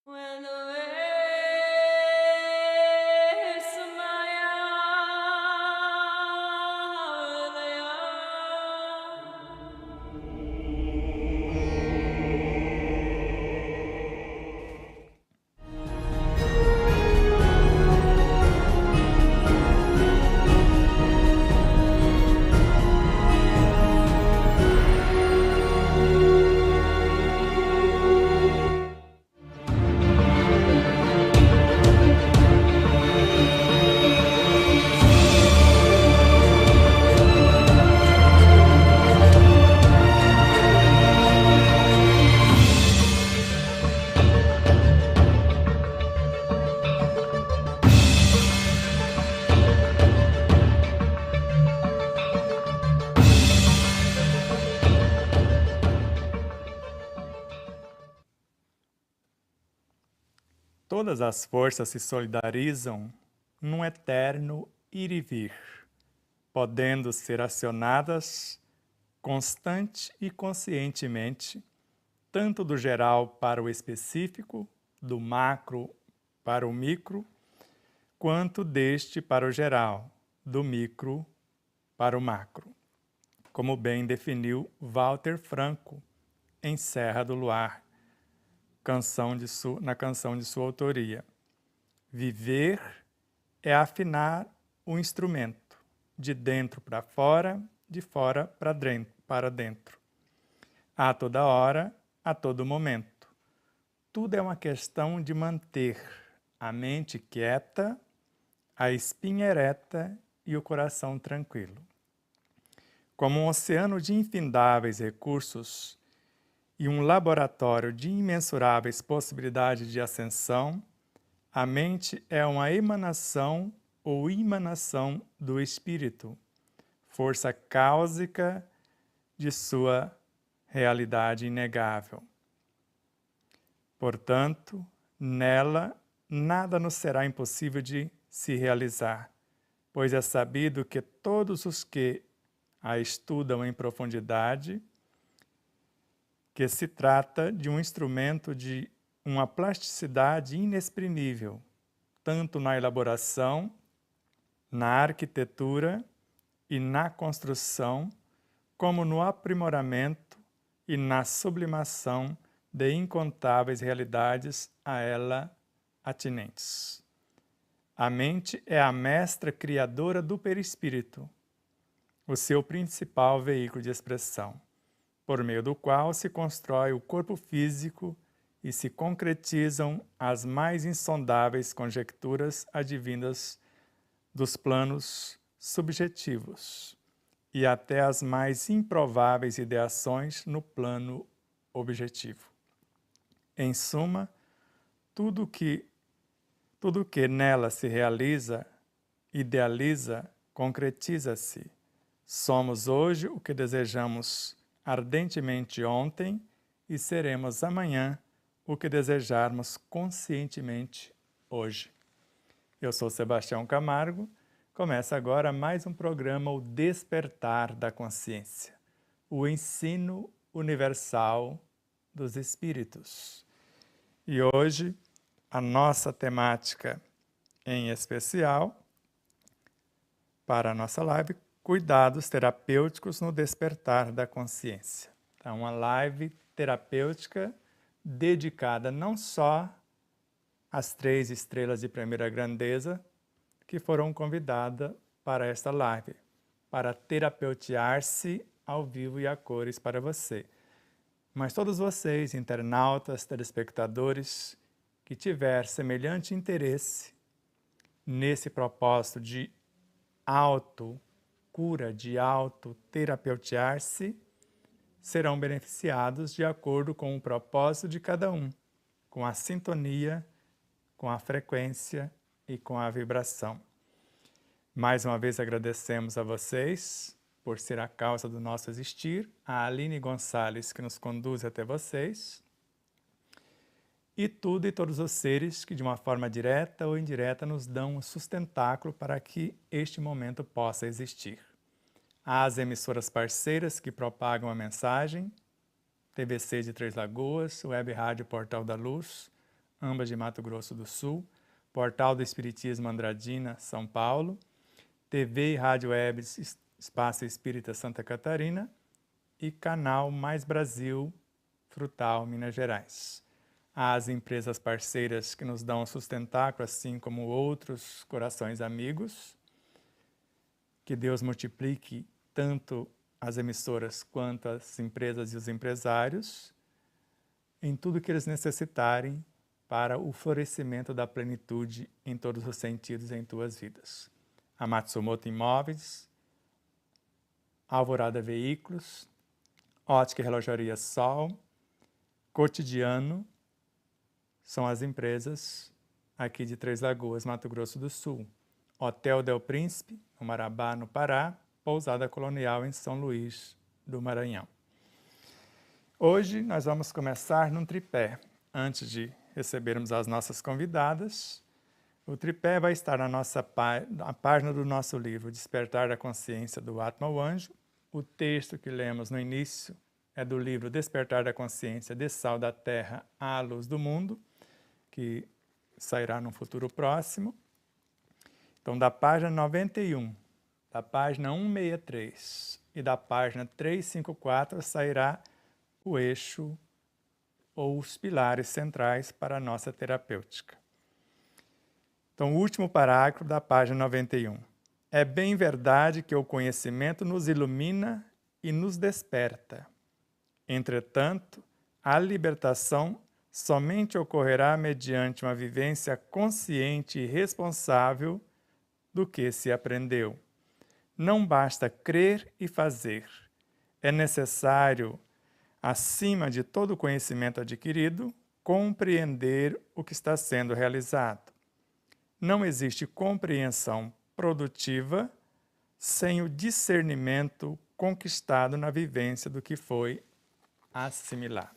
When the waves of my Todas as forças se solidarizam num eterno ir e vir, podendo ser acionadas constante e conscientemente, tanto do geral para o específico, do macro para o micro, quanto deste para o geral, do micro para o macro, como bem definiu Walter Franco em Serra do Luar, na canção de sua autoria. Viver é afinar o instrumento, de dentro para fora, de fora para dentro. A toda hora, a todo momento. Tudo é uma questão de manter a mente quieta, a espinha ereta e o coração tranquilo. Como um oceano de infindáveis recursos e um laboratório de imensuráveis possibilidades de ascensão, a mente é uma emanação ou emanação do espírito, força cáusica de sua realidade inegável. Portanto, nela nada nos será impossível de se realizar, pois é sabido que todos os que a estudam em profundidade, que se trata de um instrumento de uma plasticidade inexprimível, tanto na elaboração, na arquitetura e na construção, como no aprimoramento e na sublimação de incontáveis realidades a ela atinentes. A mente é a mestra criadora do perispírito, o seu principal veículo de expressão, por meio do qual se constrói o corpo físico e se concretizam as mais insondáveis conjecturas advindas dos planos subjetivos e até as mais improváveis ideações no plano objetivo. Em suma, tudo que nela se realiza, idealiza, concretiza-se. Somos hoje o que desejamos ardentemente ontem e seremos amanhã o que desejarmos conscientemente hoje. Eu sou Sebastião Camargo. Começa agora mais um programa, O Despertar da Consciência, o ensino universal dos espíritos. E hoje, a nossa temática em especial, para a nossa live, Cuidados Terapêuticos no Despertar da Consciência. Então, uma live terapêutica dedicada não só às 3 estrelas de primeira grandeza que foram convidadas para esta live, para terapeutear-se ao vivo e a cores para você. Mas todos vocês, internautas, telespectadores, que tiver semelhante interesse nesse propósito de autocura, de autoterapeutear-se, serão beneficiados de acordo com o propósito de cada um, com a sintonia, com a frequência e com a vibração. Mais uma vez agradecemos a vocês por ser a causa do nosso existir, a Aline Gonçalves que nos conduz até vocês, e tudo e todos os seres que de uma forma direta ou indireta nos dão um sustentáculo para que este momento possa existir. As emissoras parceiras que propagam a mensagem, TVC de Três Lagoas, Web Rádio Portal da Luz, ambas de Mato Grosso do Sul, Portal do Espiritismo Andradina, São Paulo, TV e Rádio Web Espaço Espírita Santa Catarina e Canal Mais Brasil, Frutal, Minas Gerais. As empresas parceiras que nos dão sustentáculo, assim como outros corações amigos. Que Deus multiplique tanto as emissoras quanto as empresas e os empresários em tudo que eles necessitarem para o florescimento da plenitude em todos os sentidos em tuas vidas. A Matsumoto Imóveis, Alvorada Veículos, Ótica e Relojaria Sol, Cotidiano, são as empresas aqui de Três Lagoas, Mato Grosso do Sul. Hotel Del Príncipe, no Marabá, no Pará, Pousada Colonial em São Luís do Maranhão. Hoje nós vamos começar num tripé. Antes de recebermos as nossas convidadas, o tripé vai estar na página do nosso livro Despertar da Consciência do Atma ao Anjo. O texto que lemos no início é do livro Despertar da Consciência de Sal da Terra à Luz do Mundo, que sairá no futuro próximo. Então, da página 91, da página 163 e da página 354 sairá o eixo ou os pilares centrais para a nossa terapêutica. Então, o último parágrafo da página 91. É bem verdade que o conhecimento nos ilumina e nos desperta. Entretanto, a libertação somente ocorrerá mediante uma vivência consciente e responsável do que se aprendeu. Não basta crer e fazer. É necessário, acima de todo conhecimento adquirido, compreender o que está sendo realizado. Não existe compreensão produtiva sem o discernimento conquistado na vivência do que foi assimilado.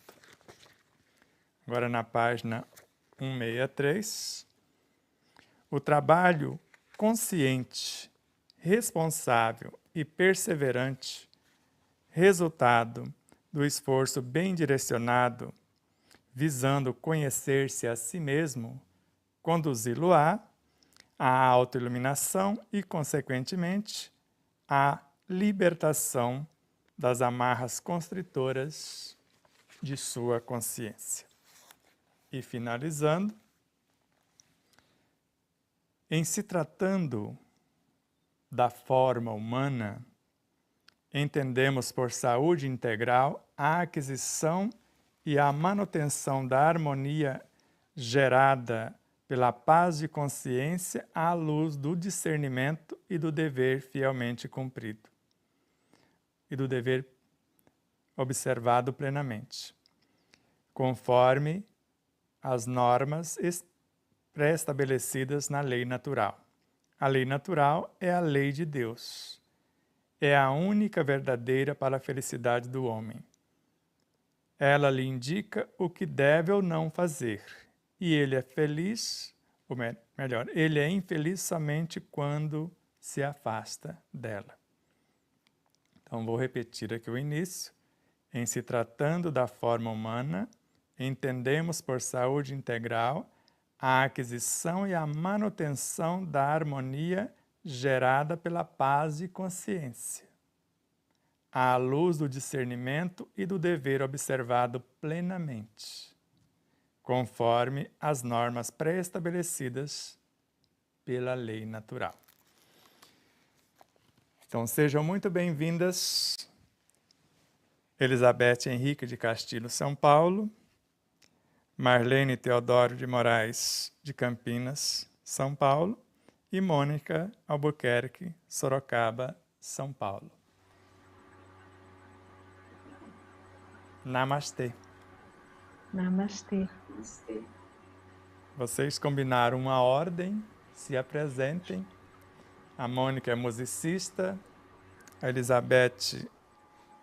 Agora na página 163, o trabalho consciente, responsável e perseverante, resultado do esforço bem direcionado, visando conhecer-se a si mesmo, conduzi-lo à autoiluminação e, consequentemente, à libertação das amarras constritoras de sua consciência. E finalizando, em se tratando da forma humana, entendemos por saúde integral a aquisição e a manutenção da harmonia gerada pela paz de consciência à luz do discernimento e do dever fielmente cumprido, e do dever observado plenamente, conforme as normas pré-estabelecidas na lei natural. A lei natural é a lei de Deus. É a única verdadeira para a felicidade do homem. Ela lhe indica o que deve ou não fazer. E ele é feliz, ou melhor, ele é infeliz somente quando se afasta dela. Então, vou repetir aqui o início. Em se tratando da forma humana, entendemos por saúde integral a aquisição e a manutenção da harmonia gerada pela paz de consciência, à luz do discernimento e do dever observado plenamente, conforme as normas pré-estabelecidas pela lei natural. Então, sejam muito bem-vindas, Elizabeth Henrique de Castilho, São Paulo, Marlene Teodoro de Moraes de Campinas, São Paulo, e Mônica Albuquerque, Sorocaba, São Paulo. Namastê. Namastê. Vocês combinaram uma ordem, se apresentem. A Mônica é musicista, a Elizabeth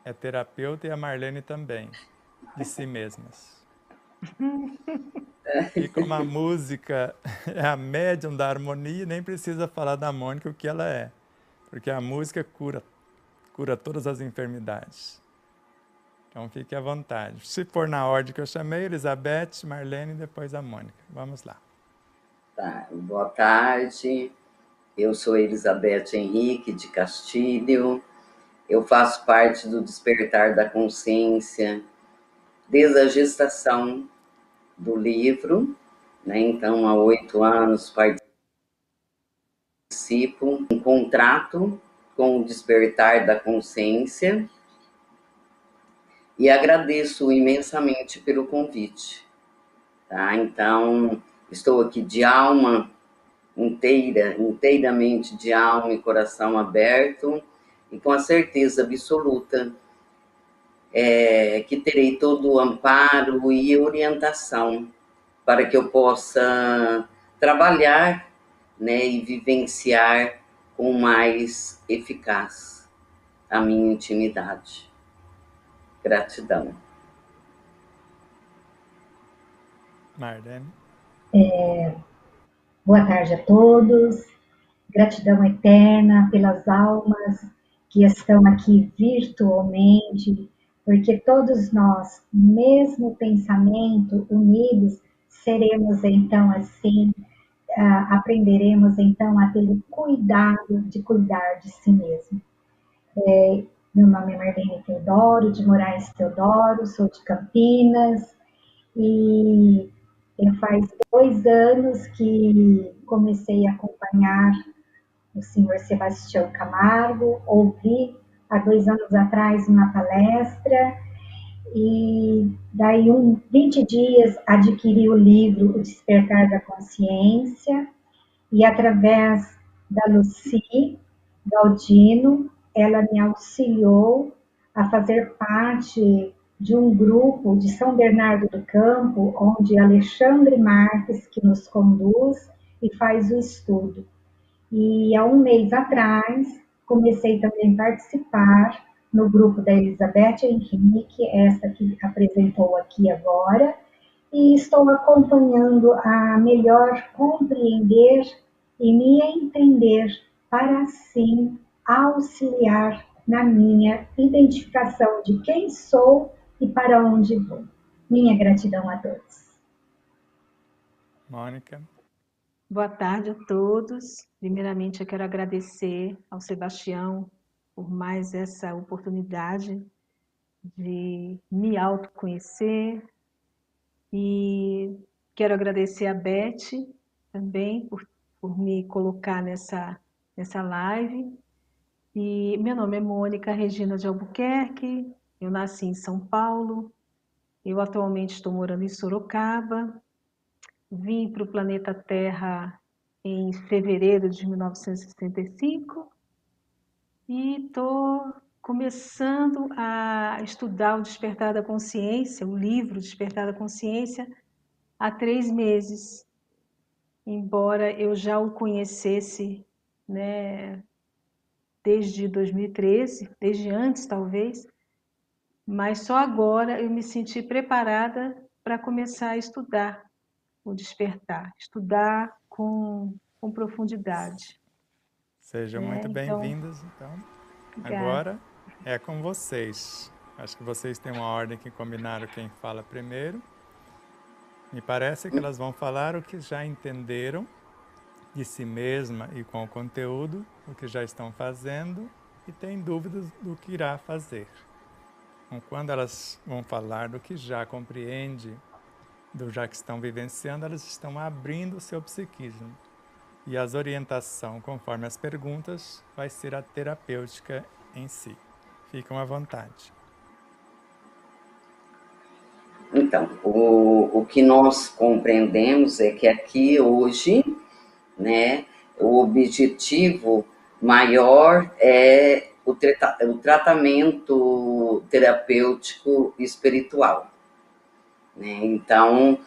é terapeuta e a Marlene também, de si mesmas. E como a música é a médium da harmonia, nem precisa falar da Mônica o que ela é, porque a música cura todas as enfermidades. Então, fique à vontade. Se for na ordem que eu chamei, Elizabeth, Marlene e depois a Mônica. Vamos lá. Tá, boa tarde. Eu sou Elizabeth Henrique de Castilho. Eu faço parte do Despertar da Consciência desde a gestação do livro, né? Então, há 8 anos participo em contrato com o Despertar da Consciência e agradeço imensamente pelo convite, tá? Então, estou aqui de alma inteiramente de alma e coração aberto e com a certeza absoluta que terei todo o amparo e orientação para que eu possa trabalhar, né, e vivenciar com mais eficácia a minha intimidade. Gratidão. Marlene. Boa tarde a todos. Gratidão eterna pelas almas que estão aqui virtualmente, porque todos nós, mesmo pensamento, unidos, seremos então assim, aprenderemos então a ter o cuidado de cuidar de si mesmo. Meu nome é Marlene Teodoro, de Moraes Teodoro, sou de Campinas, e faz 2 anos que comecei a acompanhar o senhor Sebastião Camargo, ouvi há 2 anos atrás uma palestra, e daí 20 dias adquiri o livro O Despertar da Consciência, e através da Lucy Galdino, ela me auxiliou a fazer parte de um grupo de São Bernardo do Campo, onde Alexandre Marques que nos conduz e faz o estudo. E há 1 mês atrás, comecei também a participar no grupo da Elizabeth Henrique, essa que apresentou aqui agora, e estou acompanhando a melhor compreender e me entender para assim auxiliar na minha identificação de quem sou e para onde vou. Minha gratidão a todos. Mônica. Boa tarde a todos. Primeiramente, eu quero agradecer ao Sebastião por mais essa oportunidade de me autoconhecer, e quero agradecer a Beth também por me colocar nessa live. E meu nome é Mônica Regina de Albuquerque, eu nasci em São Paulo, eu atualmente estou morando em Sorocaba, vim para o planeta Terra em fevereiro de 1965 e estou começando a estudar o Despertar da Consciência, o livro Despertar da Consciência, há 3 meses, embora eu já o conhecesse, né, desde 2013, desde antes talvez, mas só agora eu me senti preparada para começar a estudar o despertar, estudar com profundidade. Sejam muito bem-vindos, então. Agora é com vocês. Acho que vocês têm uma ordem que combinaram quem fala primeiro. Me parece que elas vão falar o que já entenderam de si mesma e com o conteúdo, o que já estão fazendo e têm dúvidas do que irá fazer. Então, quando elas vão falar do que já compreende, do já que estão vivenciando, elas estão abrindo o seu psiquismo. E as orientações, conforme as perguntas, vai ser a terapêutica em si. Ficam à vontade. Então, o que nós compreendemos é que aqui hoje, né, o objetivo maior é o tratamento terapêutico espiritual, né? Então,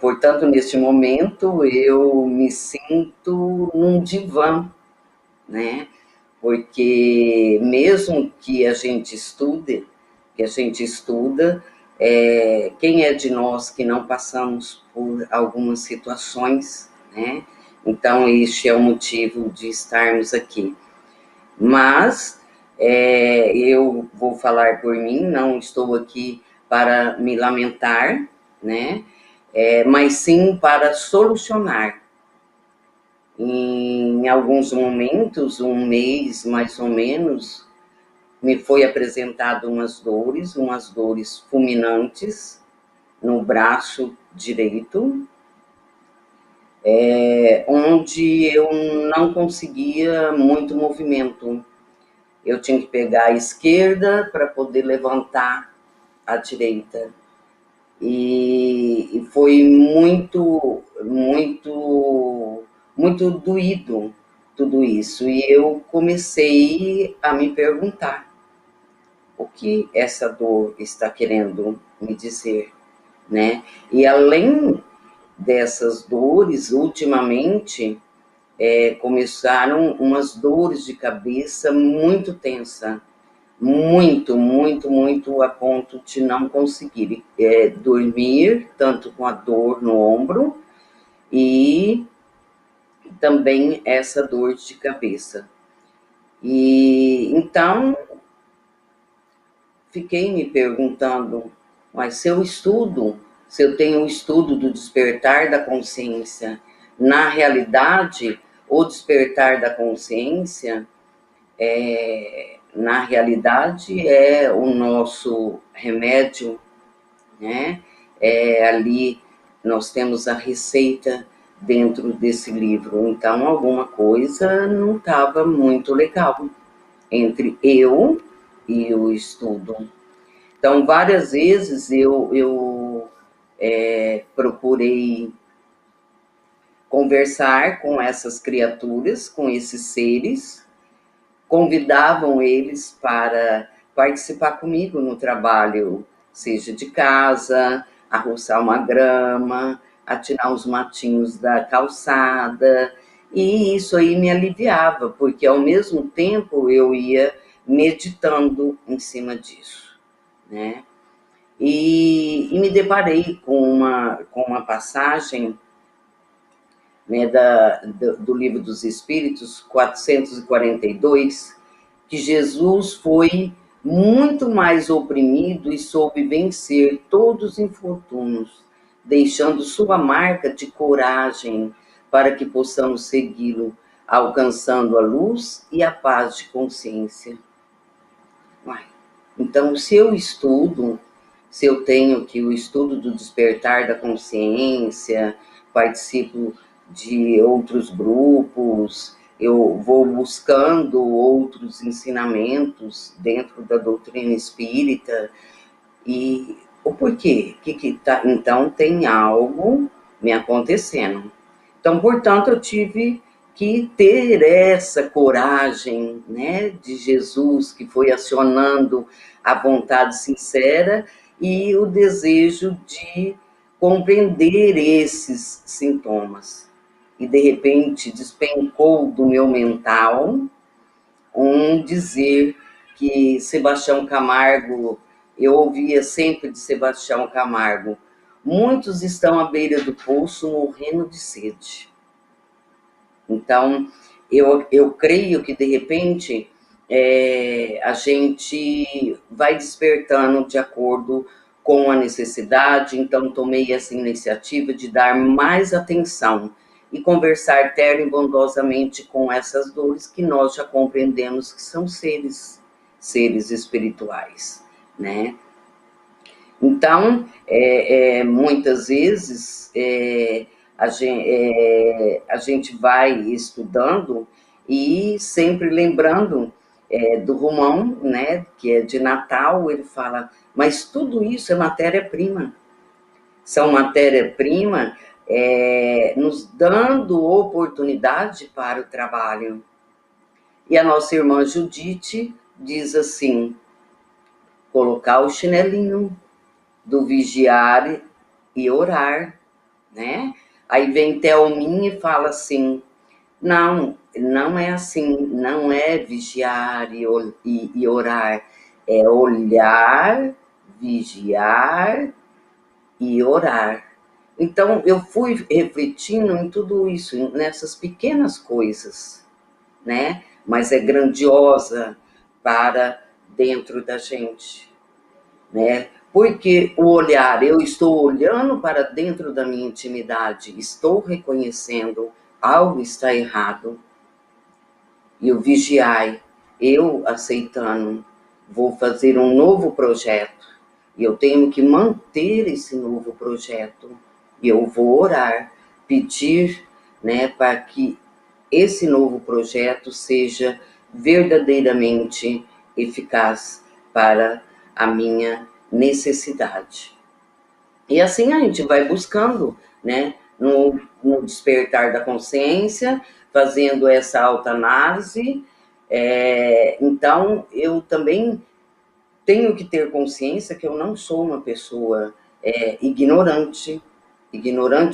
portanto, neste momento, eu me sinto num divã, né? Porque mesmo que a gente estude, quem é de nós que não passamos por algumas situações, né? Então, este é o motivo de estarmos aqui. Mas Eu vou falar por mim, não estou aqui para me lamentar, né? Mas sim para solucionar. Em alguns momentos, um mês mais ou menos, me foi apresentado umas dores fulminantes no braço direito, onde eu não conseguia muito movimento. Eu tinha que pegar a esquerda para poder levantar a direita. E foi muito doído tudo isso. E eu comecei a me perguntar o que essa dor está querendo me dizer, né? E além dessas dores, ultimamente, começaram umas dores de cabeça muito tensa, muito, a ponto de não conseguir dormir, tanto com a dor no ombro e também essa dor de cabeça. E então fiquei me perguntando, mas se eu tenho o estudo do despertar da consciência, na realidade, o despertar da consciência na realidade é o nosso remédio, né? Ali nós temos a receita dentro desse livro, então alguma coisa não estava muito legal entre eu e o estudo. Então, várias vezes eu procurei conversar com essas criaturas, com esses seres, convidavam eles para participar comigo no trabalho, seja de casa, arroçar uma grama, atirar os matinhos da calçada, e isso aí me aliviava, porque ao mesmo tempo eu ia meditando em cima disso, né? E me deparei com uma passagem, né, do Livro dos Espíritos, 442, que Jesus foi muito mais oprimido e soube vencer todos os infortúnios, deixando sua marca de coragem para que possamos segui-lo, alcançando a luz e a paz de consciência. Então, se eu tenho que o estudo do despertar da consciência, participo de outros grupos, eu vou buscando outros ensinamentos dentro da doutrina espírita, e o porquê? Então, tem algo me acontecendo. Então, portanto, eu tive que ter essa coragem, né, de Jesus, que foi acionando a vontade sincera e o desejo de compreender esses sintomas. E, de repente, despencou do meu mental um dizer que Sebastião Camargo, eu ouvia sempre de Sebastião Camargo, muitos estão à beira do poço morrendo de sede. Então, eu creio que, de repente, a gente vai despertando de acordo com a necessidade. Então, tomei essa iniciativa de dar mais atenção e conversar terno e bondosamente com essas dores que nós já compreendemos que são seres espirituais, né? Então, muitas vezes a gente vai estudando e sempre lembrando do Romão, né, que é de Natal, ele fala, mas tudo isso é matéria-prima. São matéria-prima nos dando oportunidade para o trabalho. E a nossa irmã Judite diz assim, colocar o chinelinho do vigiar e orar, né? Aí vem Thelminha e fala assim, não é assim, não é vigiar e orar, é olhar, vigiar e orar. Então, eu fui refletindo em tudo isso, nessas pequenas coisas, né? Mas é grandiosa, para dentro da gente, né? Porque o olhar, eu estou olhando para dentro da minha intimidade, estou reconhecendo algo está errado, e o vigiai, eu aceitando, vou fazer um novo projeto, e eu tenho que manter esse novo projeto, e eu vou orar, pedir, né, para que esse novo projeto seja verdadeiramente eficaz para a minha necessidade. E assim a gente vai buscando, né, no despertar da consciência, fazendo essa autoanálise. Então, eu também tenho que ter consciência que eu não sou uma pessoa ignorante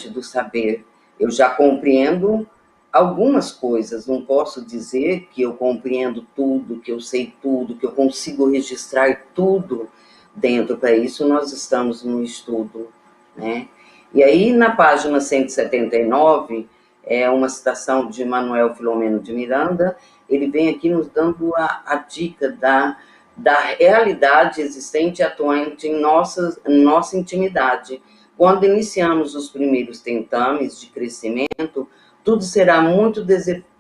do saber. Eu já compreendo algumas coisas, não posso dizer que eu compreendo tudo, que eu sei tudo, que eu consigo registrar tudo dentro. Para isso nós estamos no estudo, né? E aí na página 179, é uma citação de Manuel Filomeno de Miranda, ele vem aqui nos dando a dica da realidade existente e atuante em nossa intimidade. Quando iniciamos os primeiros tentames de crescimento, tudo será muito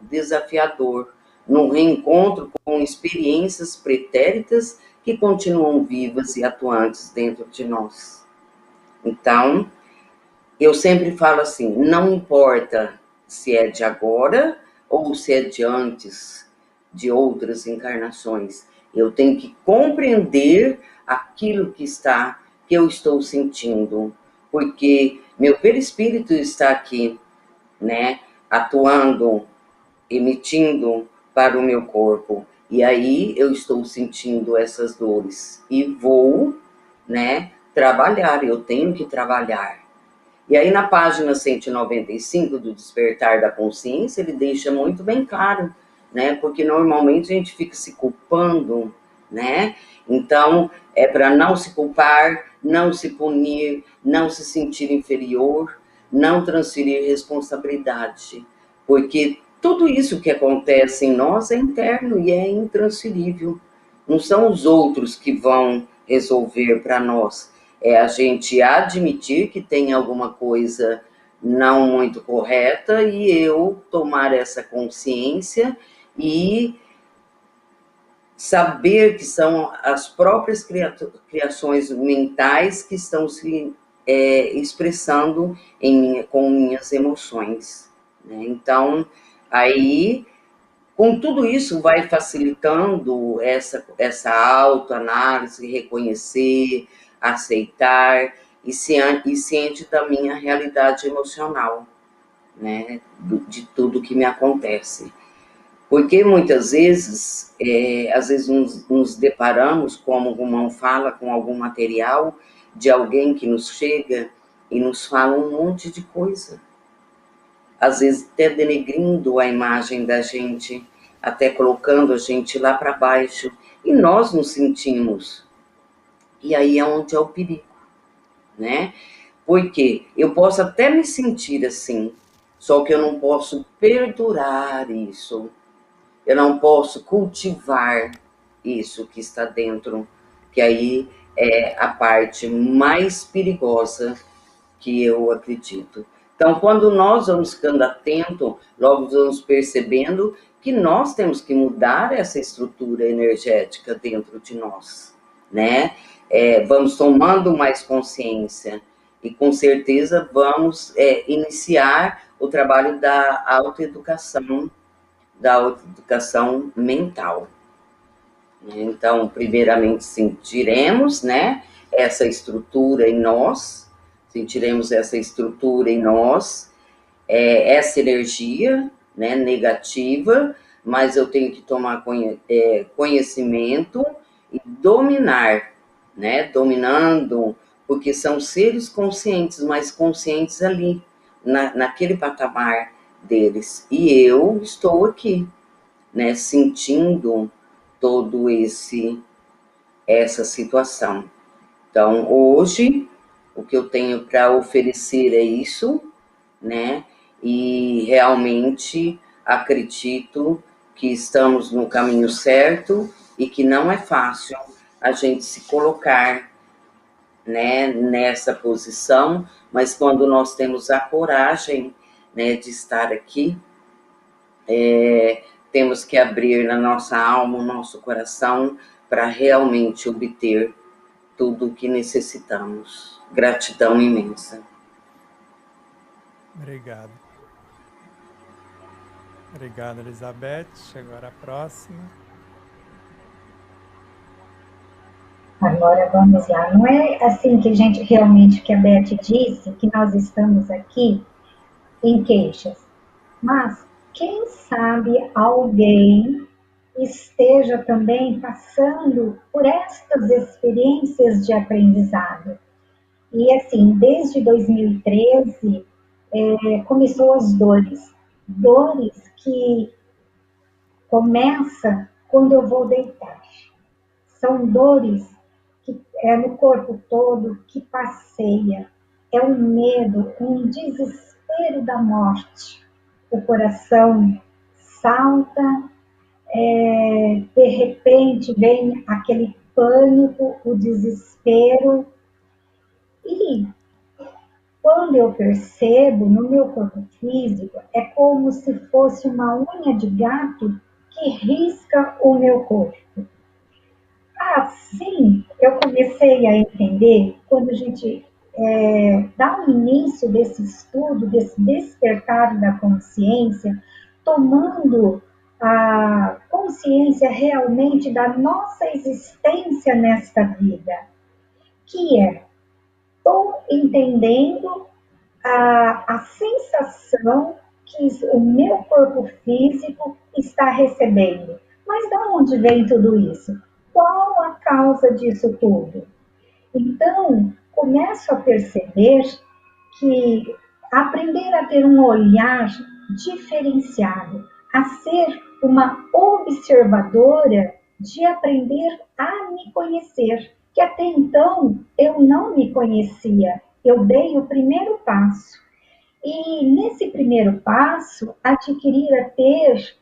desafiador, num reencontro com experiências pretéritas que continuam vivas e atuantes dentro de nós. Então, eu sempre falo assim, não importa se é de agora ou se é de antes, de outras encarnações, eu tenho que compreender aquilo que eu estou sentindo, porque meu perispírito está aqui, né, atuando, emitindo para o meu corpo, e aí eu estou sentindo essas dores, e vou, né, trabalhar, eu tenho que trabalhar. E aí na página 195 do Despertar da Consciência, ele deixa muito bem claro, né, porque normalmente a gente fica se culpando, né, então é para não se culpar, não se punir, não se sentir inferior, não transferir responsabilidade, porque tudo isso que acontece em nós é interno e é intransferível. Não são os outros que vão resolver para nós. É a gente admitir que tem alguma coisa não muito correta e eu tomar essa consciência e saber que são as próprias criações mentais que estão se expressando com minhas emoções, né? Então, aí, com tudo isso, vai facilitando essa autoanálise, reconhecer, aceitar e ciente da minha realidade emocional, né? De tudo que me acontece. Porque muitas vezes, às vezes nos deparamos, como o Romão fala, com algum material de alguém que nos chega e nos fala um monte de coisa. Às vezes até denegrindo a imagem da gente, até colocando a gente lá para baixo. E nós nos sentimos. E aí é onde é o perigo, né? Porque eu posso até me sentir assim, só que eu não posso perdurar isso. Eu não posso cultivar isso que está dentro, que aí é a parte mais perigosa que eu acredito. Então, quando nós vamos ficando atentos, logo vamos percebendo que nós temos que mudar essa estrutura energética dentro de nós, né? Vamos tomando mais consciência e, com certeza, vamos iniciar o trabalho da autoeducação mental. Então, primeiramente, sentiremos, né, essa estrutura em nós, essa energia, né, negativa, mas eu tenho que tomar conhecimento e dominar, né, dominando, porque são seres conscientes, mas conscientes ali, naquele patamar deles. E eu estou aqui, né, sentindo todo essa situação. Então, hoje, o que eu tenho para oferecer é isso, né? E realmente acredito que estamos no caminho certo e que não é fácil a gente se colocar, né, nessa posição, mas quando nós temos a coragem, né, de estar aqui, temos que abrir na nossa alma, o nosso coração, para realmente obter tudo o que necessitamos. Gratidão imensa. Obrigado. Obrigado, Elizabeth. Agora a próxima. Agora vamos lá. Não é assim que a gente realmente, que a Beth disse, que nós estamos aqui em queixas. Mas quem sabe alguém esteja também passando por estas experiências de aprendizado. E assim, desde 2013, começou as dores. Dores que começam quando eu vou deitar. São dores que é no corpo todo, que passeia. É um medo, um desespero da morte. O coração salta, de repente vem aquele pânico, o desespero. E quando eu percebo no meu corpo físico, é como se fosse uma unha de gato que risca o meu corpo. Assim, eu comecei a entender, quando a gente dá o início desse estudo, desse despertar da consciência, tomando a consciência realmente da nossa existência nesta vida, que estou entendendo a sensação que o meu corpo físico está recebendo. Mas de onde vem tudo isso? Qual a causa disso tudo? Então, começo a perceber que aprender a ter um olhar diferenciado, a ser uma observadora, de aprender a me conhecer, que até então eu não me conhecia. Eu dei o primeiro passo. E nesse primeiro passo, adquirir a ter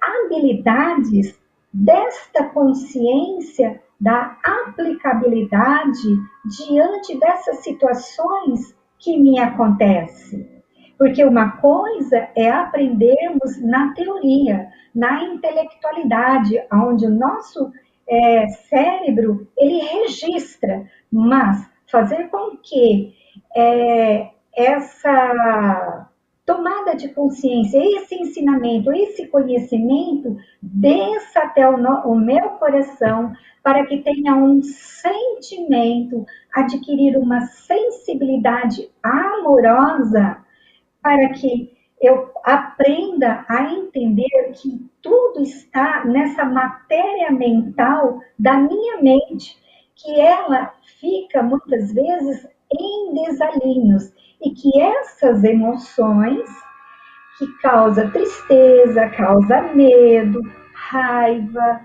habilidades desta consciência da aplicabilidade diante dessas situações que me acontecem. Porque uma coisa é aprendermos na teoria, na intelectualidade, onde o nosso cérebro ele registra, mas fazer com que essa tomada de consciência, esse ensinamento, esse conhecimento, desça até o meu coração, para que tenha um sentimento, adquirir uma sensibilidade amorosa, para que eu aprenda a entender que tudo está nessa matéria mental da minha mente, que ela fica muitas vezes em desalinhos, e que essas emoções que causa tristeza, causa medo, raiva.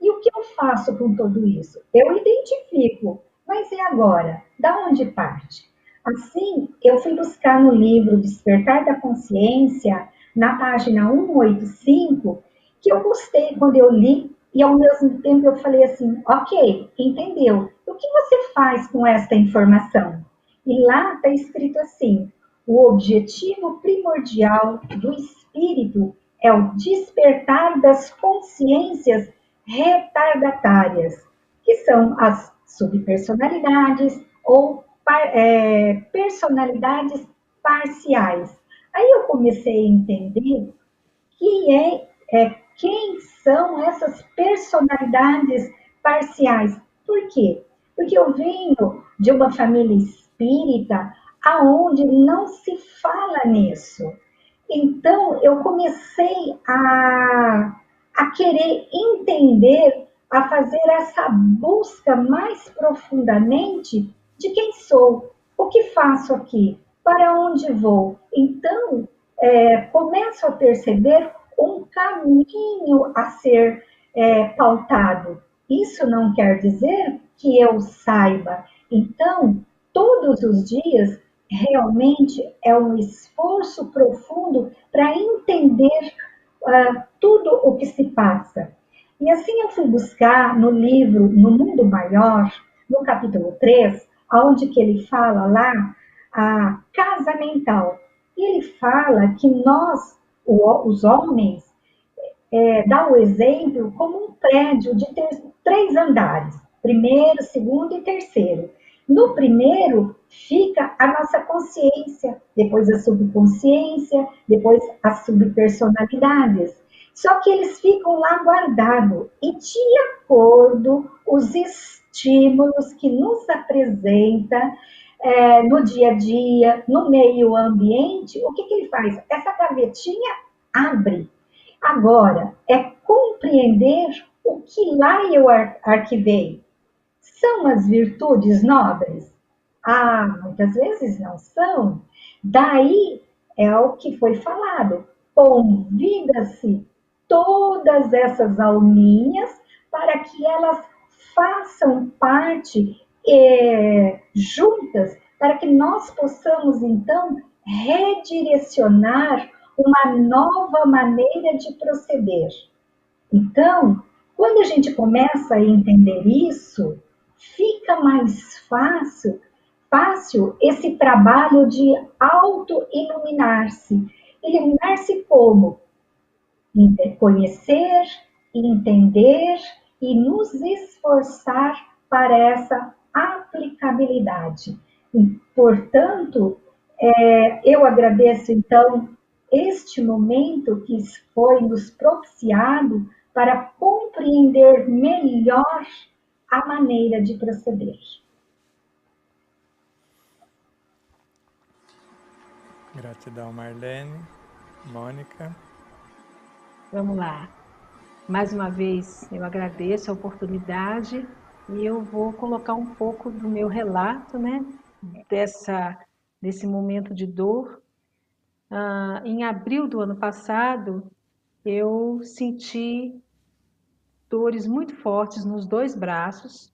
E o que eu faço com tudo isso? Eu identifico, mas e agora? Da onde parte? Assim, eu fui buscar no livro Despertar da Consciência, na página 185, que eu gostei quando eu li, e ao mesmo tempo eu falei assim, ok, entendeu? O que você faz com esta informação? E lá está escrito assim, o objetivo primordial do espírito é o despertar das consciências retardatárias, que são as subpersonalidades ou personalidades parciais. Aí eu comecei a entender quem são essas personalidades parciais. Por quê? Porque eu venho de uma família espírita aonde não se fala nisso. Então, eu comecei a querer entender, a fazer essa busca mais profundamente de quem sou, o que faço aqui, para onde vou. Então, começo a perceber um caminho a ser pautado. Isso não quer dizer que eu saiba. Então, todos os dias, realmente é um esforço profundo para entender tudo o que se passa. E assim eu fui buscar no livro No Mundo Maior, no capítulo 3, onde que ele fala lá a casa mental. E ele fala que nós, os homens, dá o exemplo como um prédio de 3 andares, primeiro, segundo e terceiro. No primeiro fica a nossa consciência, depois a subconsciência, depois as subpersonalidades. Só que eles ficam lá guardados e de acordo os estímulos que nos apresenta no dia a dia, no meio ambiente, o que ele faz? Essa gavetinha abre. Agora, é compreender o que lá eu arquivei. São as virtudes nobres? Ah, muitas vezes não são. Daí é o que foi falado. Convida-se todas essas alminhas para que elas façam parte juntas, para que nós possamos, então, redirecionar uma nova maneira de proceder. Então, quando a gente começa a entender isso, fica mais fácil esse trabalho de auto-iluminar-se. Iluminar-se como? Conhecer, entender e nos esforçar para essa aplicabilidade. E, portanto, eu agradeço, então, este momento que foi nos propiciado para compreender melhor a maneira de proceder. Gratidão, Marlene. Mônica. Vamos lá. Mais uma vez, eu agradeço a oportunidade e eu vou colocar um pouco do meu relato, né, desse momento de dor. Em abril do ano passado, eu senti dores muito fortes nos 2 braços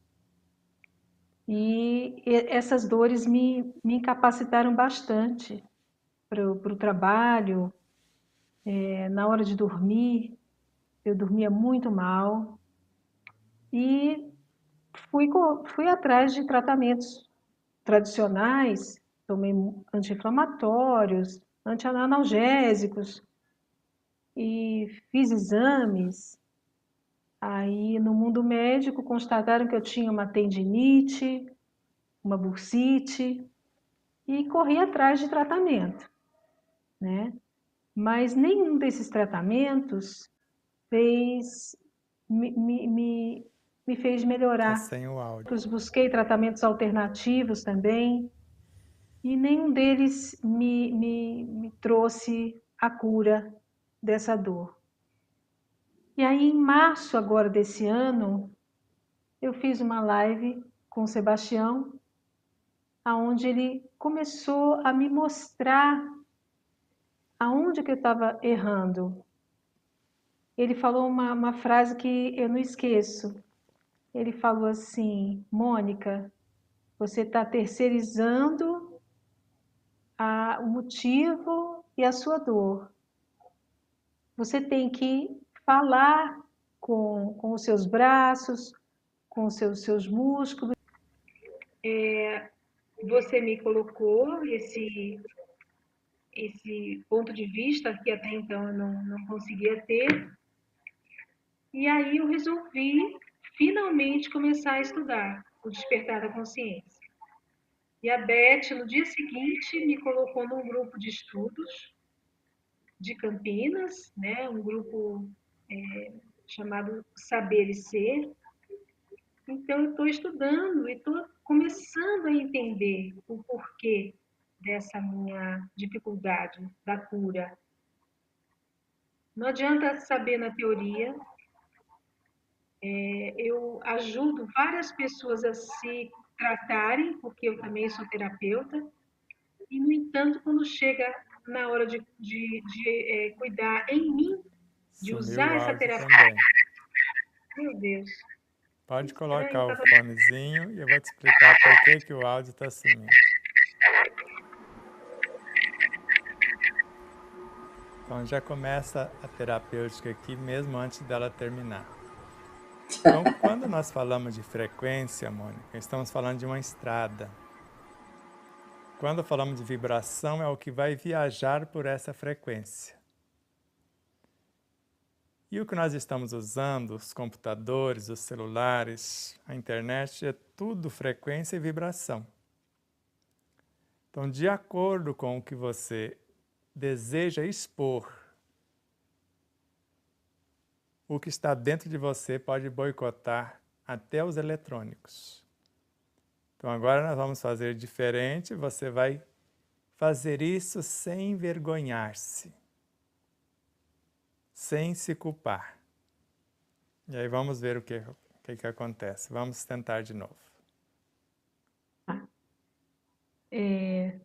e essas dores me incapacitaram bastante para o trabalho. Na hora de dormir, eu dormia muito mal e fui atrás de tratamentos tradicionais, tomei anti-inflamatórios, anti-analgésicos e fiz exames. Aí, no mundo médico, constataram que eu tinha uma tendinite, uma bursite, e corri atrás de tratamento, né? Mas nenhum desses tratamentos me fez melhorar. Tá sem o áudio. Busquei tratamentos alternativos também, e nenhum deles me trouxe a cura dessa dor. E aí, em março agora desse ano, eu fiz uma live com o Sebastião, onde ele começou a me mostrar aonde que eu estava errando. Ele falou uma frase que eu não esqueço. Ele falou assim: Mônica, você está terceirizando o motivo e a sua dor. Você tem que falar com os seus braços, com os seus músculos. Você me colocou esse ponto de vista que até então eu não conseguia ter. E aí eu resolvi finalmente começar a estudar o Despertar da Consciência. E a Beth, no dia seguinte, me colocou num grupo de estudos de Campinas, né? Um grupo chamado Saber e Ser. Então, eu estou estudando e estou começando a entender o porquê dessa minha dificuldade da cura. Não adianta saber na teoria. Eu ajudo várias pessoas a se tratarem, porque eu também sou terapeuta, e, no entanto, quando chega na hora de cuidar em mim, de Sumiu usar o essa áudio terapia... também. Meu Deus. Pode colocar o fonezinho e eu vou te explicar por que o áudio está sumindo. Então já começa a terapêutica aqui mesmo antes dela terminar. Então, quando nós falamos de frequência, Mônica, estamos falando de uma estrada. Quando falamos de vibração, é o que vai viajar por essa frequência. E o que nós estamos usando, os computadores, os celulares, a internet, é tudo frequência e vibração. Então, de acordo com o que você deseja expor, o que está dentro de você pode boicotar até os eletrônicos. Então, agora nós vamos fazer diferente, você vai fazer isso sem envergonhar-se, sem se culpar. E aí vamos ver o que acontece. Vamos tentar de novo.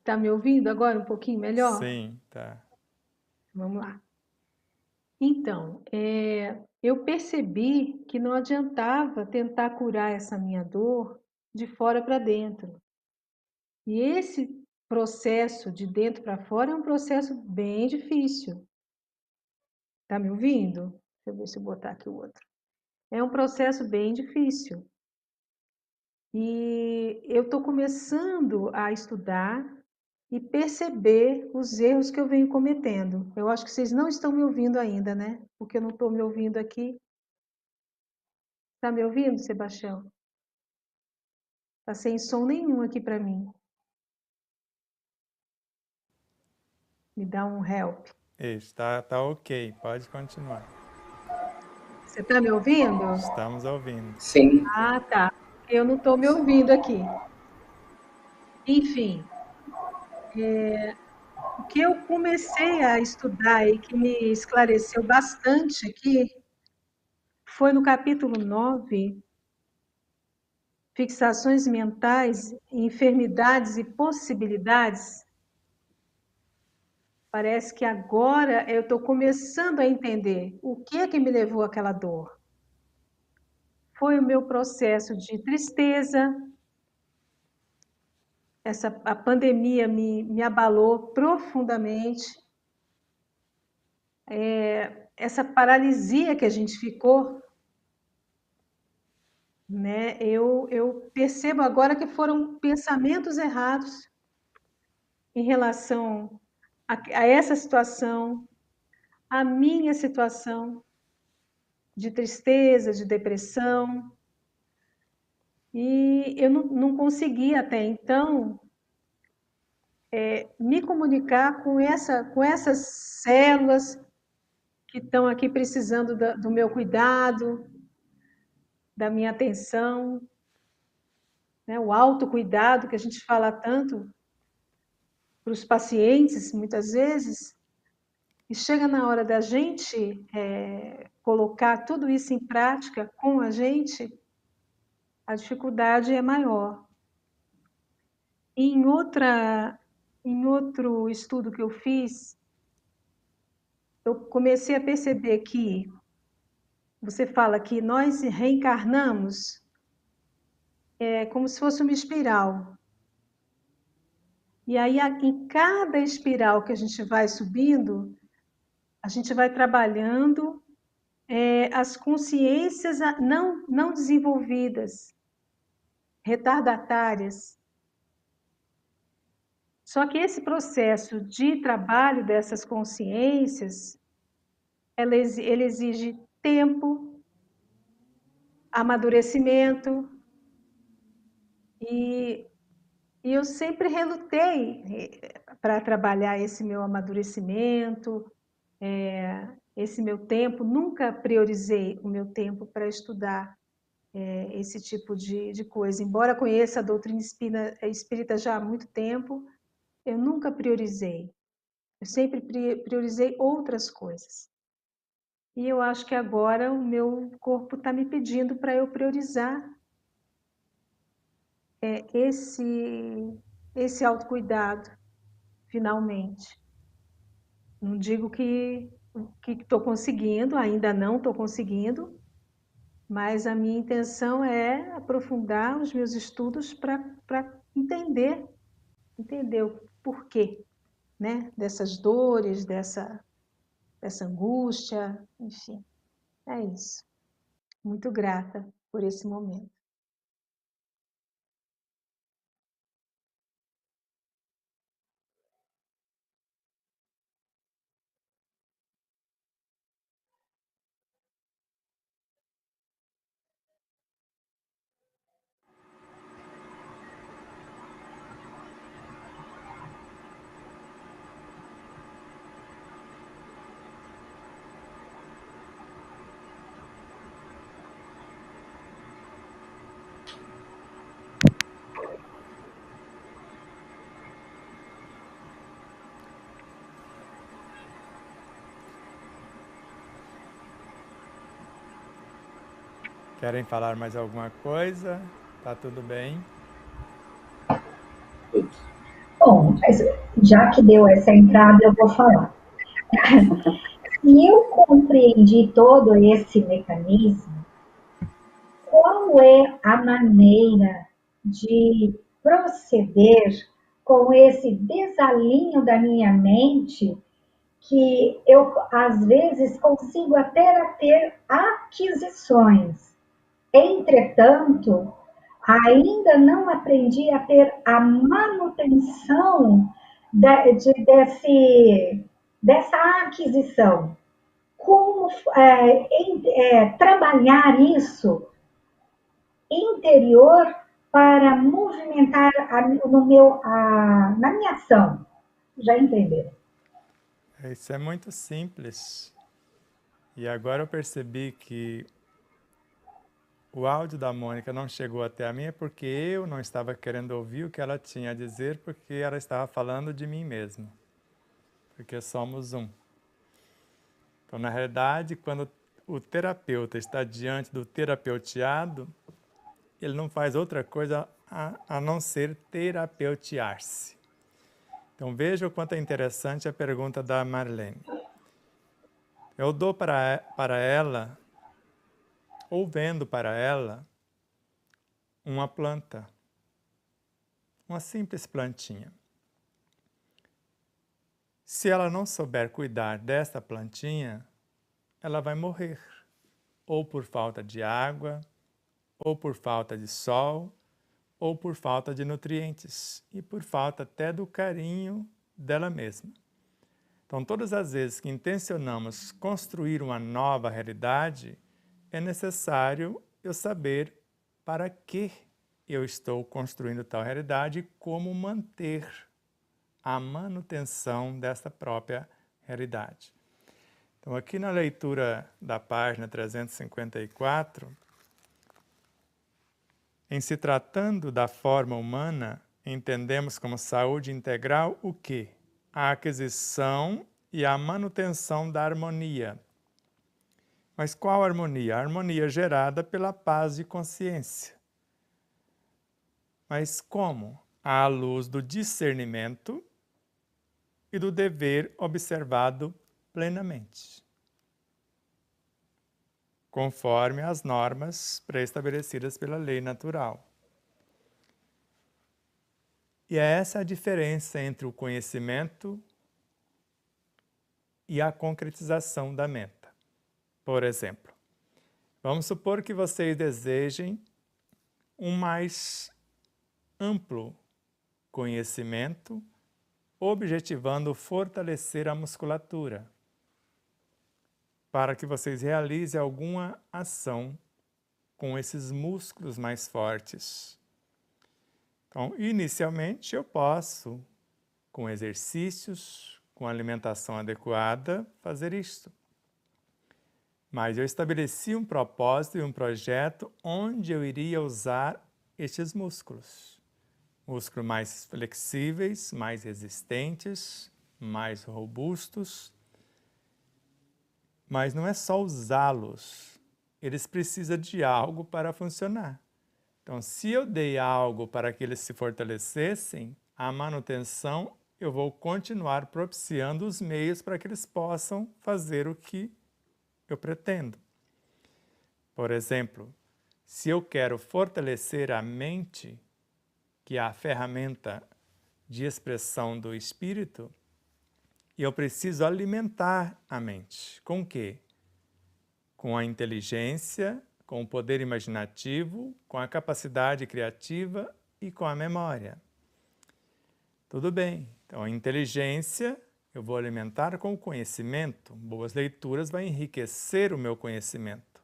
Tá me ouvindo agora um pouquinho melhor? Sim, tá. Vamos lá. Então, eu percebi que não adiantava tentar curar essa minha dor de fora para dentro. E esse processo de dentro para fora é um processo bem difícil. Tá me ouvindo? Deixa eu ver se eu botar aqui o outro. É um processo bem difícil. E eu estou começando a estudar e perceber os erros que eu venho cometendo. Eu acho que vocês não estão me ouvindo ainda, né? Porque eu não estou me ouvindo aqui. Está me ouvindo, Sebastião? Está sem som nenhum aqui para mim. Me dá um help. Isso, tá ok, pode continuar. Você está me ouvindo? Estamos ouvindo. Sim. Ah, tá. Eu não estou me ouvindo aqui. Enfim, o que eu comecei a estudar e que me esclareceu bastante aqui foi no capítulo 9, Fixações mentais, enfermidades e possibilidades. Parece que agora eu estou começando a entender o que é que me levou àquela dor. Foi o meu processo de tristeza. A pandemia me abalou profundamente. Essa paralisia que a gente ficou, né? Eu percebo agora que foram pensamentos errados em relação a essa situação, a minha situação de tristeza, de depressão. E eu não consegui até então me comunicar com essas células que estão aqui precisando do meu cuidado, da minha atenção, né? O autocuidado que a gente fala tanto para os pacientes, muitas vezes, e chega na hora da gente colocar tudo isso em prática com a gente, a dificuldade é maior. Em outro estudo que eu fiz, eu comecei a perceber que você fala que nós reencarnamos como se fosse uma espiral. E aí, em cada espiral que a gente vai subindo, a gente vai trabalhando as consciências não desenvolvidas, retardatárias. Só que esse processo de trabalho dessas consciências, ele exige tempo, amadurecimento, e eu sempre relutei para trabalhar esse meu amadurecimento, esse meu tempo. Nunca priorizei o meu tempo para estudar esse tipo de coisa. Embora conheça a doutrina espírita já há muito tempo, eu nunca priorizei. Eu sempre priorizei outras coisas. E eu acho que agora o meu corpo está me pedindo para eu priorizar esse autocuidado, finalmente. Não digo que estou conseguindo, ainda não estou conseguindo, mas a minha intenção é aprofundar os meus estudos para entender o porquê, né? Dessas dores, dessa angústia, enfim, é isso. Muito grata por esse momento. Querem falar mais alguma coisa? Tá tudo bem? Bom, mas já que deu essa entrada, eu vou falar. Se eu compreendi todo esse mecanismo, qual é a maneira de proceder com esse desalinho da minha mente que eu, às vezes, consigo até ter aquisições. Entretanto, ainda não aprendi a ter a manutenção dessa aquisição. Como trabalhar isso interior para movimentar na minha ação? Já entenderam? Isso é muito simples. E agora eu percebi que o áudio da Mônica não chegou até a mim porque eu não estava querendo ouvir o que ela tinha a dizer, porque ela estava falando de mim mesmo. Porque somos um. Então, na realidade, quando o terapeuta está diante do terapeuteado, ele não faz outra coisa a não ser terapeutear-se. Então, veja o quanto é interessante a pergunta da Marlene. Eu dou para ela, ou vendo para ela, uma planta, uma simples plantinha. Se ela não souber cuidar desta plantinha, ela vai morrer, ou por falta de água, ou por falta de sol, ou por falta de nutrientes, e por falta até do carinho dela mesma. Então, todas as vezes que intencionamos construir uma nova realidade, é necessário eu saber para que eu estou construindo tal realidade e como manter a manutenção dessa própria realidade. Então, aqui na leitura da página 354, em se tratando da forma humana, entendemos como saúde integral o quê? A aquisição e a manutenção da harmonia. Mas qual harmonia? A harmonia gerada pela paz de consciência. Mas como? À luz do discernimento e do dever observado plenamente, conforme as normas pré-estabelecidas pela lei natural. E é essa a diferença entre o conhecimento e a concretização da meta. Por exemplo, vamos supor que vocês desejem um mais amplo conhecimento, objetivando fortalecer a musculatura, para que vocês realizem alguma ação com esses músculos mais fortes. Então, inicialmente, eu posso, com exercícios, com alimentação adequada, fazer isto. Mas eu estabeleci um propósito e um projeto onde eu iria usar estes músculos. Músculos mais flexíveis, mais resistentes, mais robustos. Mas não é só usá-los, eles precisam de algo para funcionar. Então, se eu dei algo para que eles se fortalecessem, a manutenção, eu vou continuar propiciando os meios para que eles possam fazer o que eu pretendo. Por exemplo, se eu quero fortalecer a mente, que é a ferramenta de expressão do espírito, eu preciso alimentar a mente. Com o quê? Com a inteligência, com o poder imaginativo, com a capacidade criativa e com a memória. Tudo bem, então a inteligência eu vou alimentar com o conhecimento, boas leituras vai enriquecer o meu conhecimento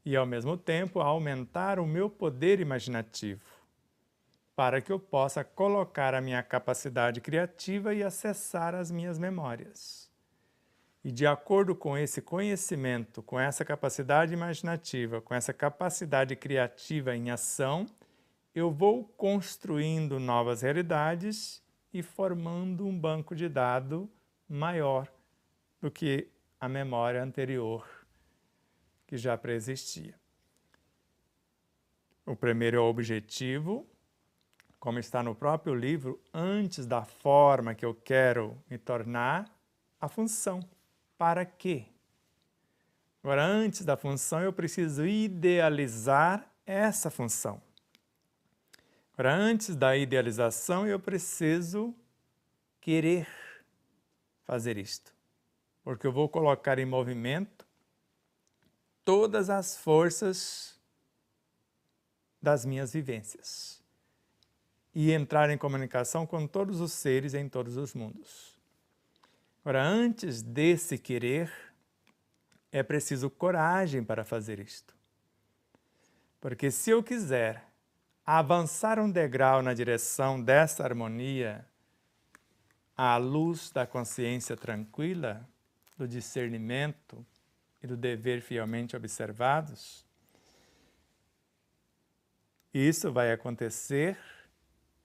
e ao mesmo tempo aumentar o meu poder imaginativo, para que eu possa colocar a minha capacidade criativa e acessar as minhas memórias. E de acordo com esse conhecimento, com essa capacidade imaginativa, com essa capacidade criativa em ação, eu vou construindo novas realidades e formando um banco de dados maior do que a memória anterior que já preexistia. O primeiro é o objetivo, como está no próprio livro, antes da forma que eu quero me tornar, a função. Para quê? Agora, antes da função, eu preciso idealizar essa função. Agora, antes da idealização, eu preciso querer fazer isto, porque eu vou colocar em movimento todas as forças das minhas vivências e entrar em comunicação com todos os seres em todos os mundos. Agora, antes desse querer, é preciso coragem para fazer isto. Porque se eu quiser avançar um degrau na direção dessa harmonia, à luz da consciência tranquila, do discernimento e do dever fielmente observados, isso vai acontecer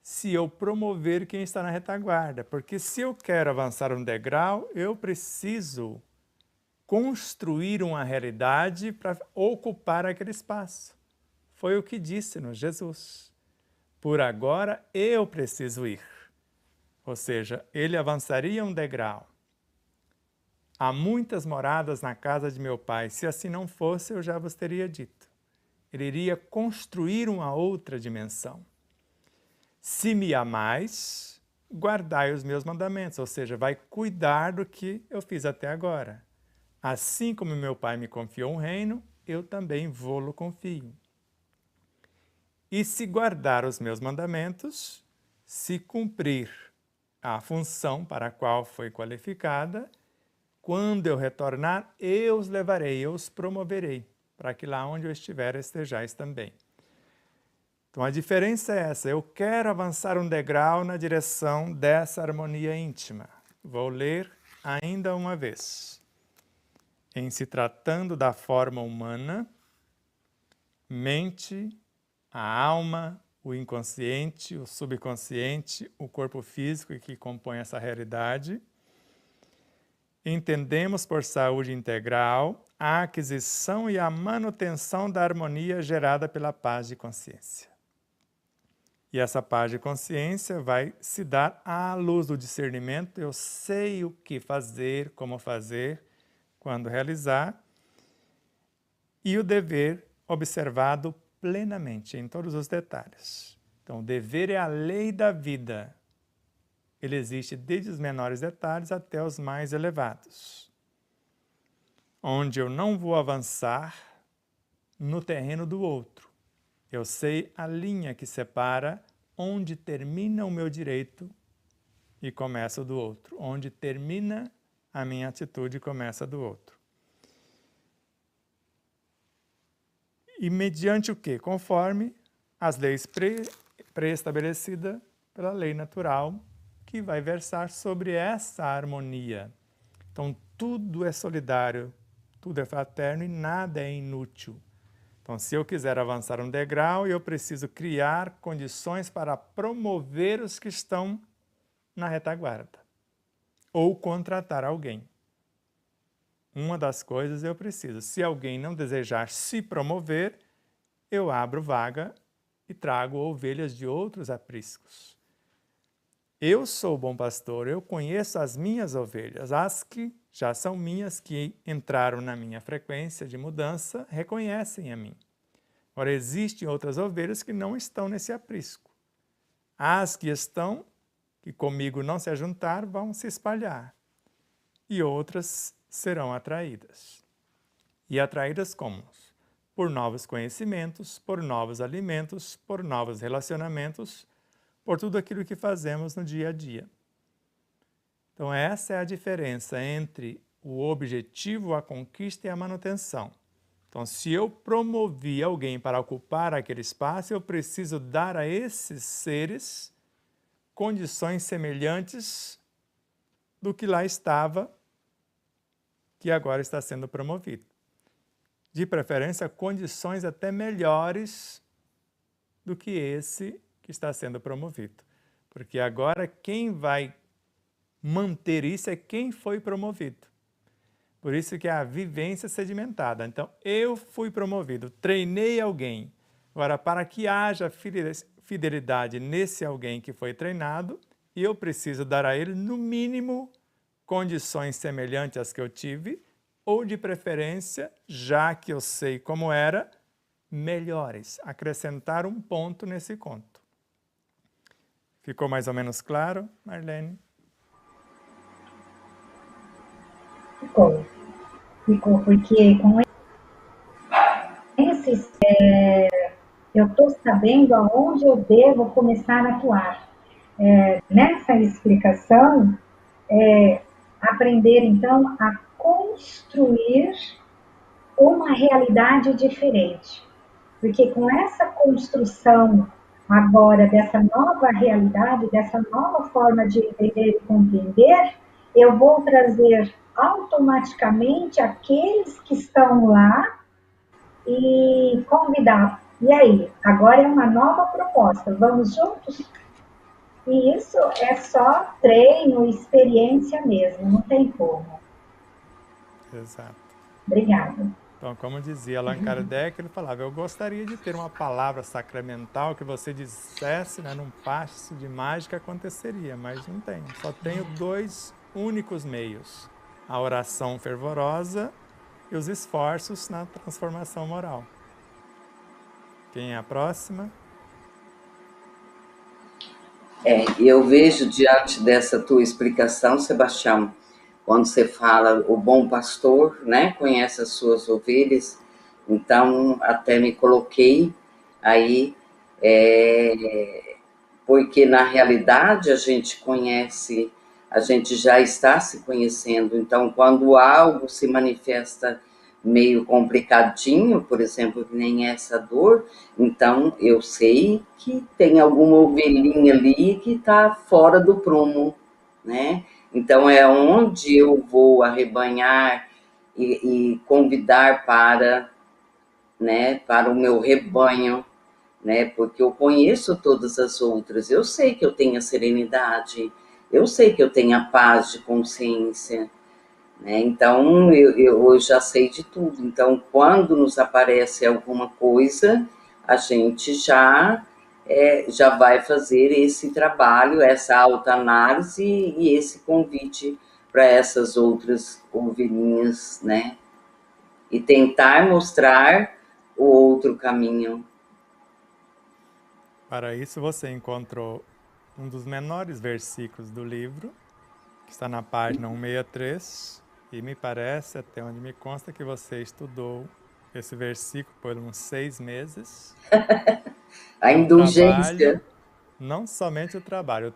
se eu promover quem está na retaguarda. Porque se eu quero avançar um degrau, eu preciso construir uma realidade para ocupar aquele espaço. Foi o que disse-nos Jesus. Por agora eu preciso ir. Ou seja, ele avançaria um degrau. Há muitas moradas na casa de meu pai. Se assim não fosse, eu já vos teria dito. Ele iria construir uma outra dimensão. Se me amais, guardai os meus mandamentos. Ou seja, vai cuidar do que eu fiz até agora. Assim como meu pai me confiou um reino, eu também vou-lo confio. E se guardar os meus mandamentos, se cumprir a função para a qual foi qualificada, quando eu retornar, eu os levarei, eu os promoverei, para que lá onde eu estiver estejais também. Então a diferença é essa, eu quero avançar um degrau na direção dessa harmonia íntima. Vou ler ainda uma vez. Em se tratando da forma humana, mente, a alma, o inconsciente, o subconsciente, o corpo físico que compõe essa realidade, entendemos por saúde integral a aquisição e a manutenção da harmonia gerada pela paz de consciência. E essa paz de consciência vai se dar à luz do discernimento. Eu sei o que fazer, como fazer, quando realizar, e o dever observado plenamente, em todos os detalhes. Então, o dever é a lei da vida. Ele existe desde os menores detalhes até os mais elevados. Onde eu não vou avançar no terreno do outro. Eu sei a linha que separa onde termina o meu direito e começa o do outro. Onde termina a minha atitude e começa a do outro. E mediante o quê? Conforme as leis pré-estabelecidas pela lei natural, que vai versar sobre essa harmonia. Então, tudo é solidário, tudo é fraterno e nada é inútil. Então, se eu quiser avançar um degrau, eu preciso criar condições para promover os que estão na retaguarda. Ou contratar alguém. Uma das coisas eu preciso. Se alguém não desejar se promover, eu abro vaga e trago ovelhas de outros apriscos. Eu sou o bom pastor, eu conheço as minhas ovelhas, as que já são minhas, que entraram na minha frequência de mudança, reconhecem a mim. Ora, existem outras ovelhas que não estão nesse aprisco. As que estão, que comigo não se ajuntar, vão se espalhar. E outras serão atraídas. E atraídas como? por novos conhecimentos, por novos alimentos, por novos relacionamentos, por tudo aquilo que fazemos no dia a dia. Então essa é a diferença entre o objetivo, a conquista e a manutenção. Então, se eu promovi alguém para ocupar aquele espaço, eu preciso dar a esses seres condições semelhantes do que lá estava, que agora está sendo promovido. De preferência, condições até melhores do que esse que está sendo promovido. Porque agora quem vai manter isso é quem foi promovido. Por isso que é a vivência sedimentada. Então, eu fui promovido, treinei alguém. Agora, para que haja fidelidade nesse alguém que foi treinado, eu preciso dar a ele, no mínimo, condições semelhantes às que eu tive, ou de preferência, já que eu sei como era, melhores. Acrescentar um ponto nesse conto. Ficou mais ou menos claro, Marlene? Ficou, porque com esses, eu estou sabendo aonde eu devo começar a atuar. Nessa explicação, aprender então a construir uma realidade diferente. Porque com essa construção agora dessa nova realidade, dessa nova forma de entender e compreender, eu vou trazer automaticamente aqueles que estão lá e convidar. E aí, agora é uma nova proposta, vamos juntos? E isso é só treino, experiência mesmo, não tem como. Exato. Obrigada. Então, como dizia Allan Kardec, ele falava, eu gostaria de ter uma palavra sacramental que você dissesse, né, num passo de mágica aconteceria, mas não tem. Só tenho dois únicos meios, a oração fervorosa e os esforços na transformação moral. Quem é a próxima? Eu vejo diante dessa tua explicação, Sebastião, quando você fala o bom pastor, né, conhece as suas ovelhas, então até me coloquei aí, porque na realidade a gente conhece, a gente já está se conhecendo, então quando algo se manifesta meio complicadinho, por exemplo, que nem essa dor, então eu sei que tem alguma ovelhinha ali que está fora do prumo, né? Então é onde eu vou arrebanhar e convidar para, né, para o meu rebanho, né? Porque eu conheço todas as outras, eu sei que eu tenho a serenidade, eu sei que eu tenho a paz de consciência, né? Então eu já sei de tudo. Então, quando nos aparece alguma coisa, a gente já vai fazer esse trabalho, essa autoanálise e esse convite para essas outras ovelhinhas, né? E tentar mostrar o outro caminho. Para isso você encontrou um dos menores versículos do livro, que está na página 163, e me parece, até onde me consta, que você estudou esse versículo por uns 6 meses. A indulgência. Não somente o trabalho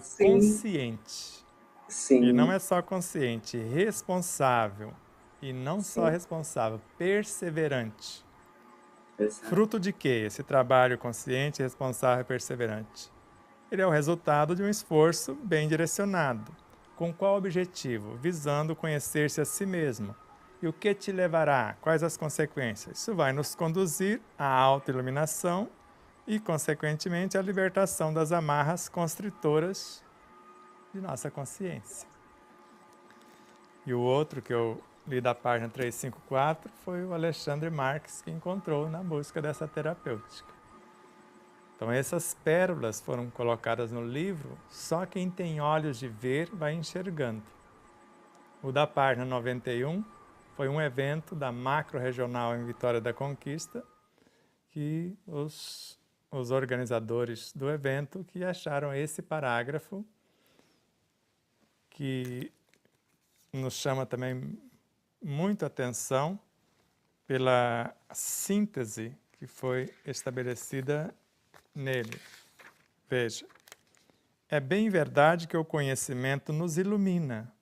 Sim, consciente. E não sim, é só consciente, responsável. E não só sim, responsável, perseverante. exato. Fruto de quê? Esse trabalho consciente, responsável e perseverante. Ele é o resultado de um esforço bem direcionado. Com qual objetivo? Visando conhecer-se a si mesmo. E o que te levará? Quais as consequências? Isso vai nos conduzir à autoiluminação e, consequentemente, à libertação das amarras constritoras de nossa consciência. E o outro que eu li da página 354 foi o Alexandre Marques, que encontrou na busca dessa terapêutica. Então essas pérolas foram colocadas no livro, só quem tem olhos de ver vai enxergando. O da página 91 foi um evento da Macro Regional em Vitória da Conquista, que os organizadores do evento que acharam esse parágrafo que nos chama também muito atenção, pela síntese que foi estabelecida nele. Veja, é bem verdade que o conhecimento nos ilumina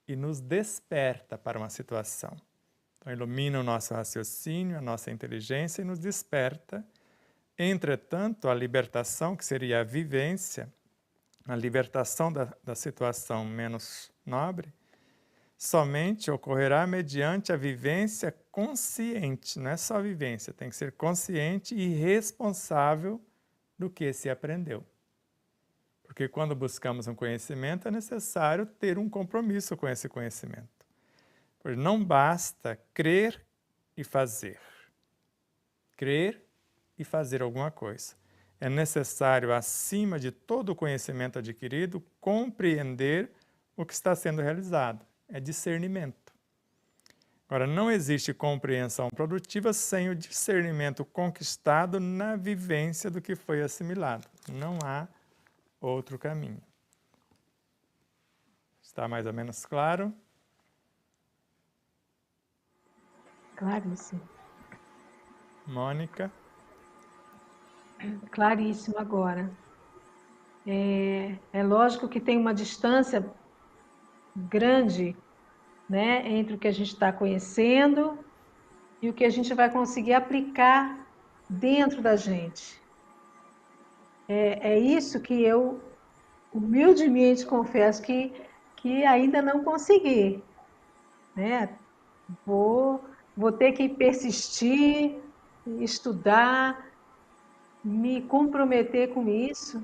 e nos desperta para uma situação. Então, ilumina o nosso raciocínio, a nossa inteligência e nos desperta. Entretanto, a libertação, que seria a vivência, a libertação da situação menos nobre, somente ocorrerá mediante a vivência consciente. Não é só vivência, tem que ser consciente e responsável do que se aprendeu. Porque quando buscamos um conhecimento, é necessário ter um compromisso com esse conhecimento. Porque não basta crer e fazer. Crer e fazer alguma coisa. É necessário, acima de todo o conhecimento adquirido, compreender o que está sendo realizado. É discernimento. Agora, não existe compreensão produtiva sem o discernimento conquistado na vivência do que foi assimilado. Não há outro caminho. Está mais ou menos claro? Claríssimo. Mônica? Claríssimo agora. É lógico que tem uma distância grande, né, entre o que a gente está conhecendo e o que a gente vai conseguir aplicar dentro da gente. É isso que eu, humildemente, confesso que ainda não consegui, né? Vou ter que persistir, estudar, me comprometer com isso,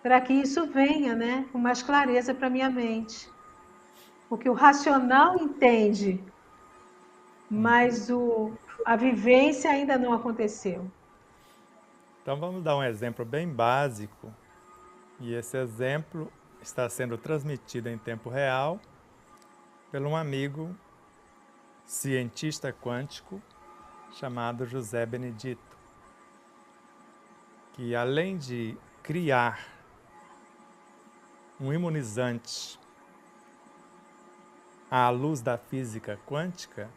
para que isso venha, né, com mais clareza para a minha mente. Porque o racional entende, mas a vivência ainda não aconteceu. Então vamos dar um exemplo bem básico, e esse exemplo está sendo transmitido em tempo real por um amigo cientista quântico chamado José Benedito, que além de criar um imunizante à luz da física quântica,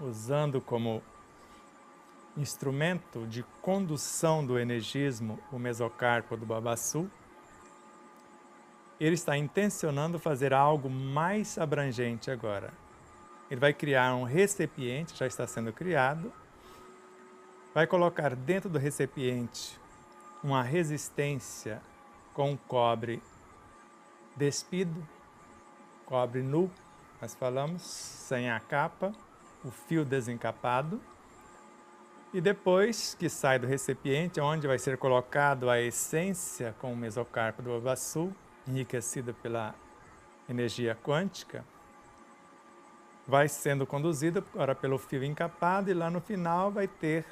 usando como instrumento de condução do energismo o mesocarpo do babaçu, ele está intencionando fazer algo mais abrangente agora. Ele vai criar um recipiente, já está sendo criado, vai colocar dentro do recipiente uma resistência com cobre despido, cobre nu, nós falamos, sem a capa, o fio desencapado, e depois que sai do recipiente, onde vai ser colocado a essência com o mesocarpo do babaçu, enriquecida pela energia quântica, vai sendo conduzido agora pelo fio encapado e lá no final vai ter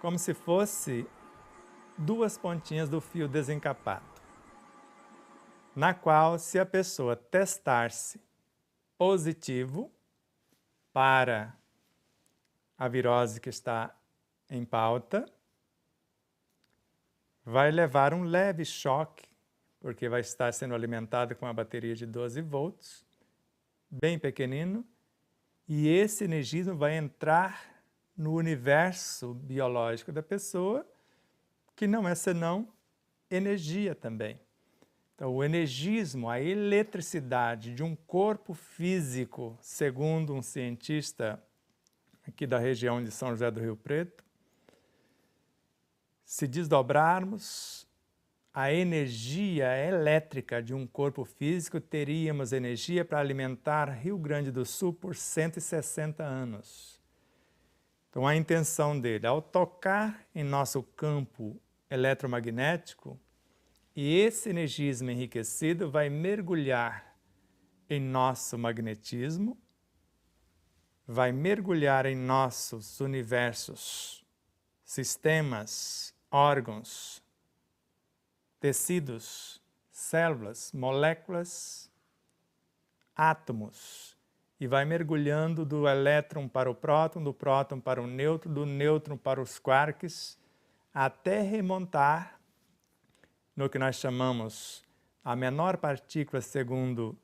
como se fosse duas pontinhas do fio desencapado, na qual, se a pessoa testar-se positivo para a virose que está em pauta, vai levar um leve choque, porque vai estar sendo alimentado com uma bateria de 12 volts, bem pequenino, e esse energismo vai entrar no universo biológico da pessoa, que não é senão energia também. Então, o energismo, a eletricidade de um corpo físico, segundo um cientista aqui da região de São José do Rio Preto, se desdobrarmos a energia elétrica de um corpo físico, teríamos energia para alimentar Rio Grande do Sul por 160 anos. Então, a intenção dele, ao tocar em nosso campo eletromagnético, e esse energismo enriquecido vai mergulhar em nosso magnetismo, vai mergulhar em nossos universos, sistemas, órgãos, tecidos, células, moléculas, átomos, e vai mergulhando do elétron para o próton, do próton para o nêutron, do nêutron para os quarks, até remontar no que nós chamamos a menor partícula segundo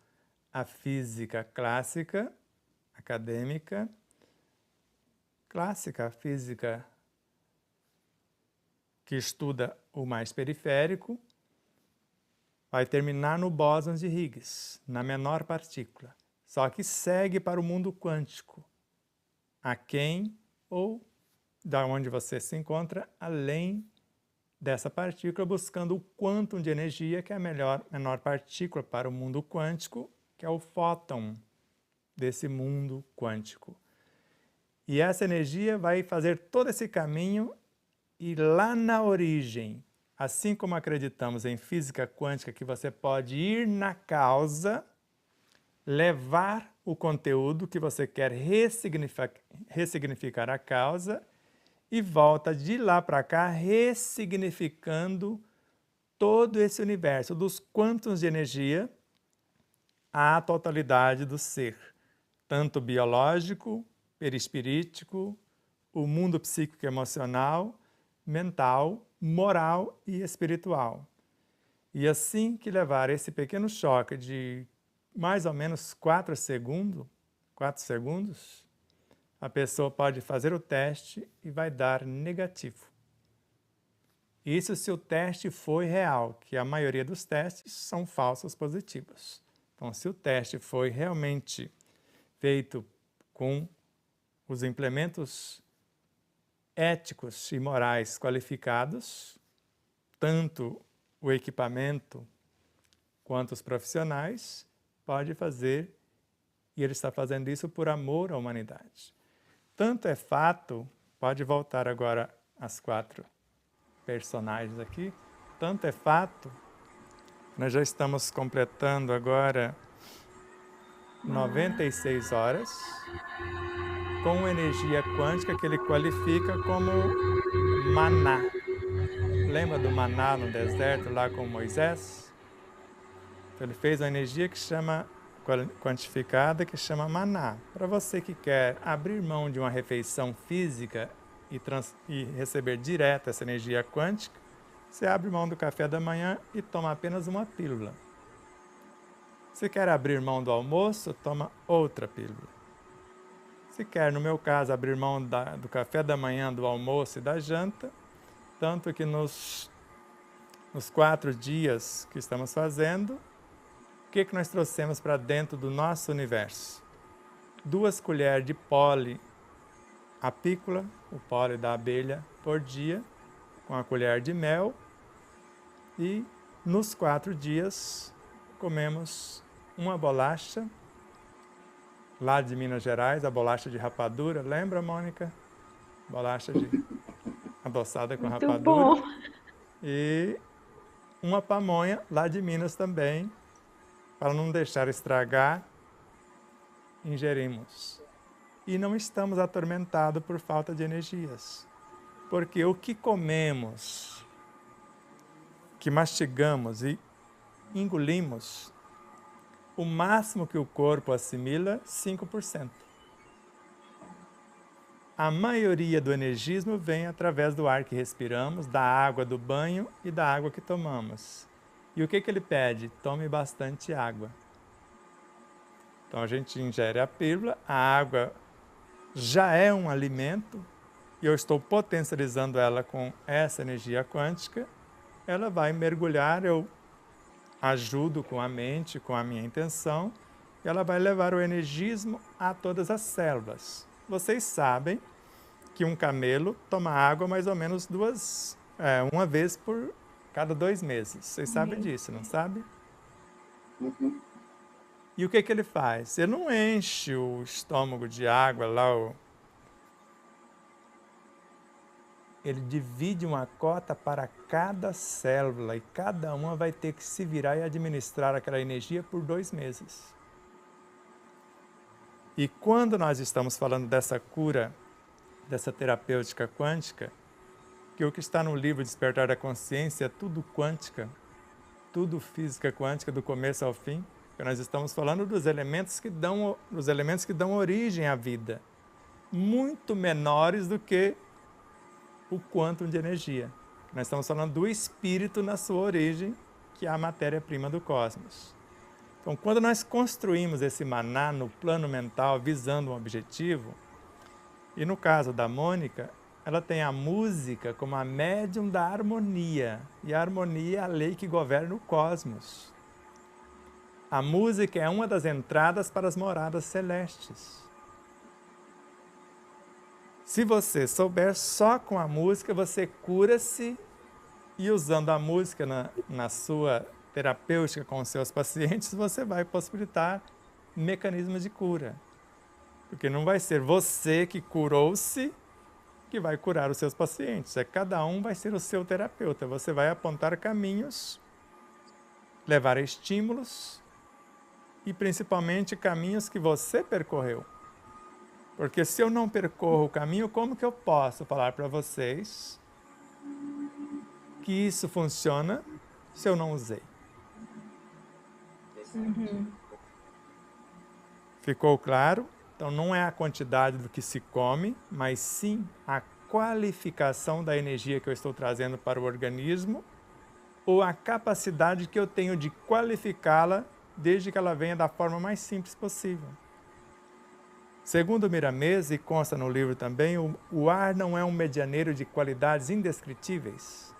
a física clássica, acadêmica, clássica, a física que estuda o mais periférico, vai terminar no bóson de Higgs, na menor partícula. Só que segue para o mundo quântico, aquém ou da onde você se encontra, além dessa partícula, buscando o quantum de energia, que é a menor partícula para o mundo quântico, que é o fóton desse mundo quântico. E essa energia vai fazer todo esse caminho e lá na origem, assim como acreditamos em física quântica, que você pode ir na causa, levar o conteúdo que você quer ressignificar a causa e volta de lá para cá ressignificando todo esse universo dos quântons de energia à totalidade do ser, tanto biológico, perispirítico, o mundo psíquico e emocional, mental, moral e espiritual. E assim que levar esse pequeno choque de mais ou menos 4 segundos, a pessoa pode fazer o teste e vai dar negativo. Isso se o teste foi real, que a maioria dos testes são falsos positivos. Então, se o teste foi realmente feito com os implementos éticos e morais qualificados, tanto o equipamento quanto os profissionais, pode fazer, e ele está fazendo isso por amor à humanidade. Tanto é fato, pode voltar agora às 4 personagens aqui, tanto é fato, nós já estamos completando agora 96 horas, com energia quântica que ele qualifica como maná. Lembra do maná no deserto lá com Moisés? Então, ele fez uma energia que chama, quantificada, que chama maná. Para você que quer abrir mão de uma refeição física e receber direto essa energia quântica, você abre mão do café da manhã e toma apenas uma pílula. Se quer abrir mão do almoço, toma outra pílula. Se quer, no meu caso, abrir mão do café da manhã, do almoço e da janta, tanto que nos 4 dias que estamos fazendo, o que nós trouxemos para dentro do nosso universo? 2 colheres de pólen apícola, o pólen da abelha, por dia, com a colher de mel, e nos 4 dias comemos uma bolacha, lá de Minas Gerais, a bolacha de rapadura, lembra, Mônica? Bolacha adoçada com Muito rapadura. bom. E uma pamonha, lá de Minas também, para não deixar estragar, ingerimos. E não estamos atormentados por falta de energias. Porque o que comemos, que mastigamos e engolimos, o máximo que o corpo assimila, 5%. A maioria do energismo vem através do ar que respiramos, da água do banho e da água que tomamos. E o que ele pede? Tome bastante água. Então a gente ingere a pílula, a água já é um alimento, e eu estou potencializando ela com essa energia quântica, ela vai mergulhar, eu ajudo com a mente, com a minha intenção, e ela vai levar o energismo a todas as células. Vocês sabem que um camelo toma água mais ou menos uma vez por cada 2 meses. Vocês sabem disso, não sabem? Uhum. E o que ele faz? Ele não enche o estômago de água lá, ele divide uma cota para cada célula e cada uma vai ter que se virar e administrar aquela energia por 2 meses. E quando nós estamos falando dessa cura, dessa terapêutica quântica, que o que está no livro Despertar da Consciência é tudo quântica, tudo física quântica do começo ao fim, porque nós estamos falando dos elementos que dão origem à vida, muito menores do que o quantum de energia. Nós estamos falando do espírito na sua origem, que é a matéria-prima do cosmos. Então, quando nós construímos esse maná no plano mental, visando um objetivo, E no caso da Mônica, ela tem a música como a médium da harmonia. E a harmonia é a lei que governa o cosmos. A música é uma das entradas para as moradas celestes. Se você souber só com a música, você cura-se, e usando a música na sua terapêutica com os seus pacientes, você vai possibilitar mecanismos de cura. Porque não vai ser você que curou-se que vai curar os seus pacientes. Cada um vai ser o seu terapeuta. Você vai apontar caminhos, levar estímulos e principalmente caminhos que você percorreu. Porque se eu não percorro o caminho, como que eu posso falar para vocês que isso funciona se eu não usei? Ficou claro? Então não é a quantidade do que se come, mas sim a qualificação da energia que eu estou trazendo para o organismo ou a capacidade que eu tenho de qualificá-la desde que ela venha da forma mais simples possível. Segundo Miramês, e consta no livro também, o ar não é um medianeiro de qualidades indescritíveis.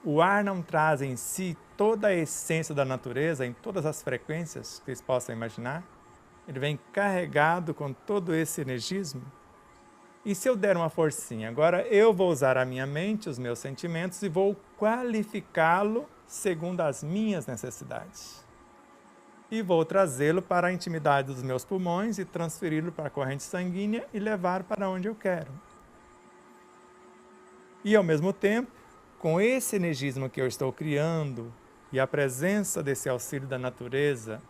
O ar não traz em si toda a essência da natureza em todas as frequências que vocês possam imaginar. Ele vem carregado com todo esse energismo. E se eu der uma forcinha? Agora eu vou usar a minha mente, os meus sentimentos e vou qualificá-lo segundo as minhas necessidades. E vou trazê-lo para a intimidade dos meus pulmões e transferi-lo para a corrente sanguínea e levar para onde eu quero. E ao mesmo tempo, com esse energismo que eu estou criando e a presença desse auxílio da natureza,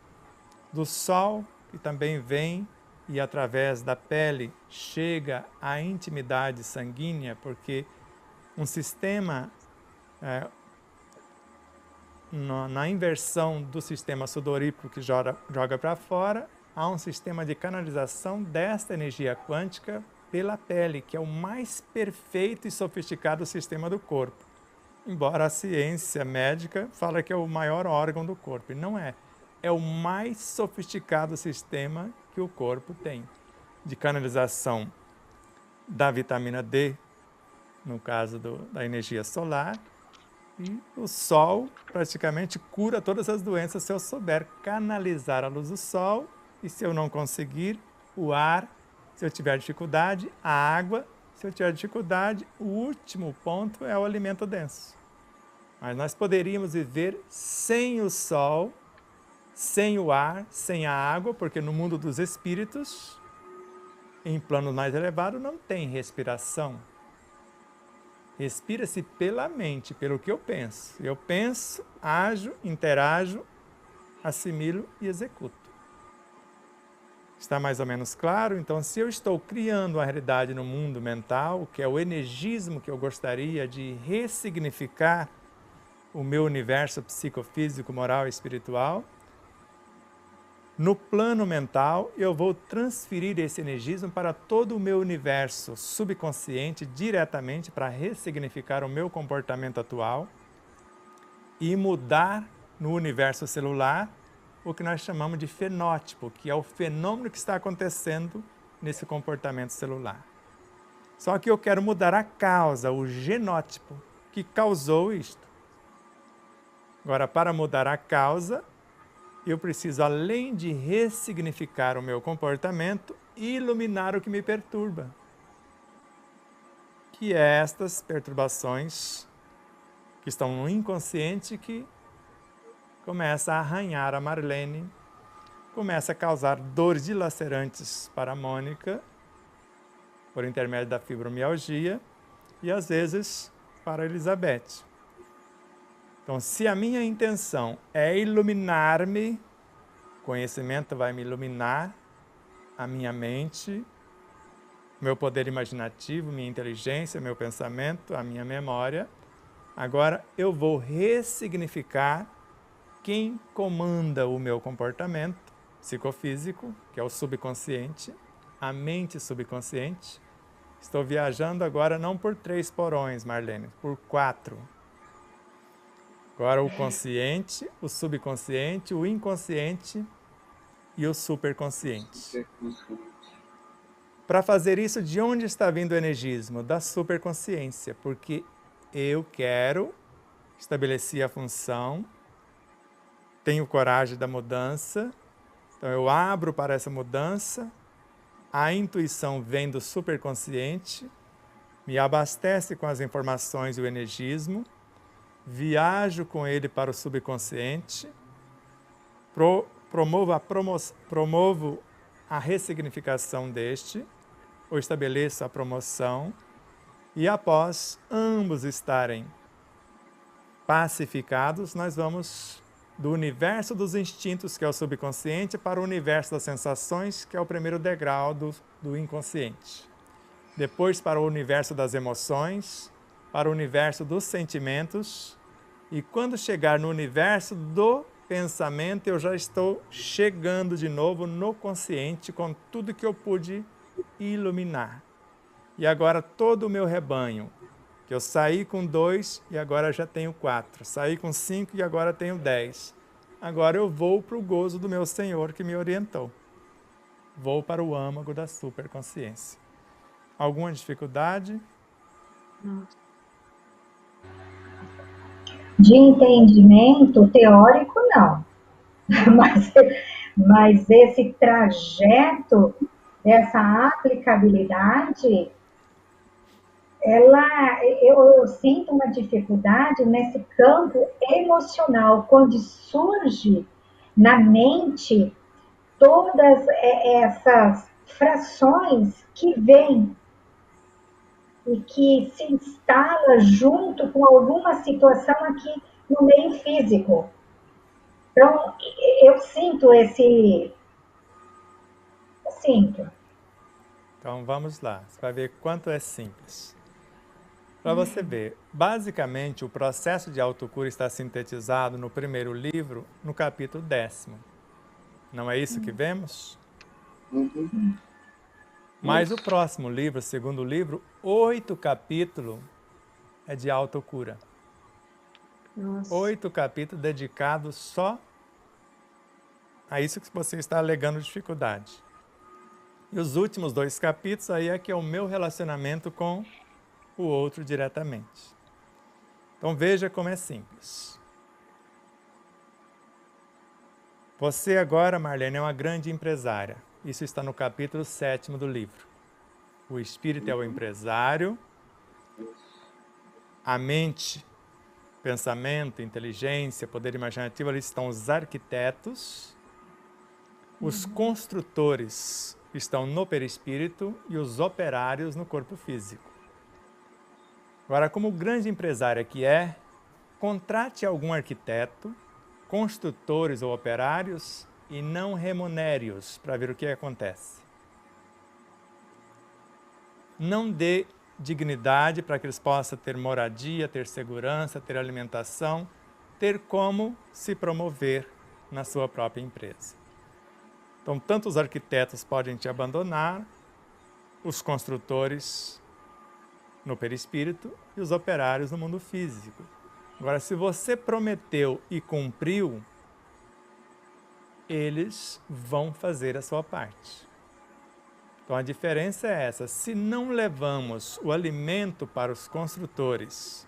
do sol, que também vem e através da pele chega à intimidade sanguínea, porque um sistema, na inversão do sistema sudoríparo que joga para fora, há um sistema de canalização desta energia quântica pela pele, que é o mais perfeito e sofisticado sistema do corpo. Embora a ciência médica fale que é o maior órgão do corpo, e não é. É o mais sofisticado sistema que o corpo tem, de canalização da vitamina D, no caso da energia solar, e o sol praticamente cura todas as doenças se eu souber canalizar a luz do sol, e se eu não conseguir, o ar, se eu tiver dificuldade, a água, se eu tiver dificuldade, o último ponto é o alimento denso. Mas nós poderíamos viver sem o sol, sem o ar, sem a água, porque no mundo dos espíritos, em plano mais elevado, não tem respiração. Respira-se pela mente, pelo que eu penso. Eu penso, ajo, interajo, assimilo e executo. Está mais ou menos claro? Então, se eu estou criando uma realidade no mundo mental, que é o energismo que eu gostaria de ressignificar o meu universo psicofísico, moral e espiritual, no plano mental, eu vou transferir esse energismo para todo o meu universo subconsciente diretamente para ressignificar o meu comportamento atual e mudar no universo celular o que nós chamamos de fenótipo, que é o fenômeno que está acontecendo nesse comportamento celular. Só que eu quero mudar a causa, o genótipo, que causou isto. Agora, para mudar a causa, eu preciso, além de ressignificar o meu comportamento, iluminar o que me perturba. Que é estas perturbações que estão no inconsciente que começa a arranhar a Marlene, começa a causar dores dilacerantes para a Mônica, por intermédio da fibromialgia, e às vezes para a Elizabeth. Então, se a minha intenção é iluminar-me, conhecimento vai me iluminar, a minha mente, meu poder imaginativo, minha inteligência, meu pensamento, a minha memória. Agora eu vou ressignificar quem comanda o meu comportamento psicofísico, que é o subconsciente, a mente subconsciente. Estou viajando agora não por 3 porões, Marlene, por 4. Agora o consciente, o subconsciente, o inconsciente e o superconsciente. Para fazer isso, de onde está vindo o energismo? Da superconsciência, porque eu quero estabelecer a função, tenho coragem da mudança, então eu abro para essa mudança, a intuição vem do superconsciente, me abastece com as informações e o energismo, viajo com ele para o subconsciente, promovo a ressignificação deste, ou estabeleço a promoção, e após ambos estarem pacificados, nós vamos do universo dos instintos, que é o subconsciente, para o universo das sensações, que é o primeiro degrau do inconsciente. Depois para o universo das emoções, para o universo dos sentimentos, e quando chegar no universo do pensamento, eu já estou chegando de novo no consciente com tudo que eu pude iluminar. E agora todo o meu rebanho, que eu saí com 2 e agora já tenho 4, saí com 5 e agora tenho 10. Agora eu vou para o gozo do meu Senhor que me orientou. Vou para o âmago da superconsciência. Alguma dificuldade? De entendimento teórico, não. Mas esse trajeto, essa aplicabilidade, eu sinto uma dificuldade nesse campo emocional, quando surge na mente todas essas frações que vêm e que se instala junto com alguma situação aqui no meio físico. Então, eu sinto sinto. Então vamos lá, você vai ver quanto é simples. Para você ver, basicamente o processo de autocura está sintetizado no primeiro livro, no capítulo 10º. Não é isso que vemos? Mas o próximo livro, o segundo livro, 8 capítulos é de autocura. Nossa. 8 capítulos dedicados só a isso que você está alegando dificuldade. E os últimos 2 capítulos aí é que é o meu relacionamento com o outro diretamente. Então veja como é simples. Você agora, Marlene, é uma grande empresária. Isso está no capítulo 7º do livro. O espírito é o empresário, a mente, pensamento, inteligência, poder imaginativo, ali estão os arquitetos, os construtores estão no perispírito e os operários no corpo físico. Agora, como grande empresária que é, contrate algum arquiteto, construtores ou operários e não remunere-os para ver o que acontece. Não dê dignidade para que eles possam ter moradia, ter segurança, ter alimentação, ter como se promover na sua própria empresa. Então, tanto os arquitetos podem te abandonar, os construtores no perispírito e os operários no mundo físico. Agora, se você prometeu e cumpriu, eles vão fazer a sua parte. Então, a diferença é essa. Se não levamos o alimento para os construtores,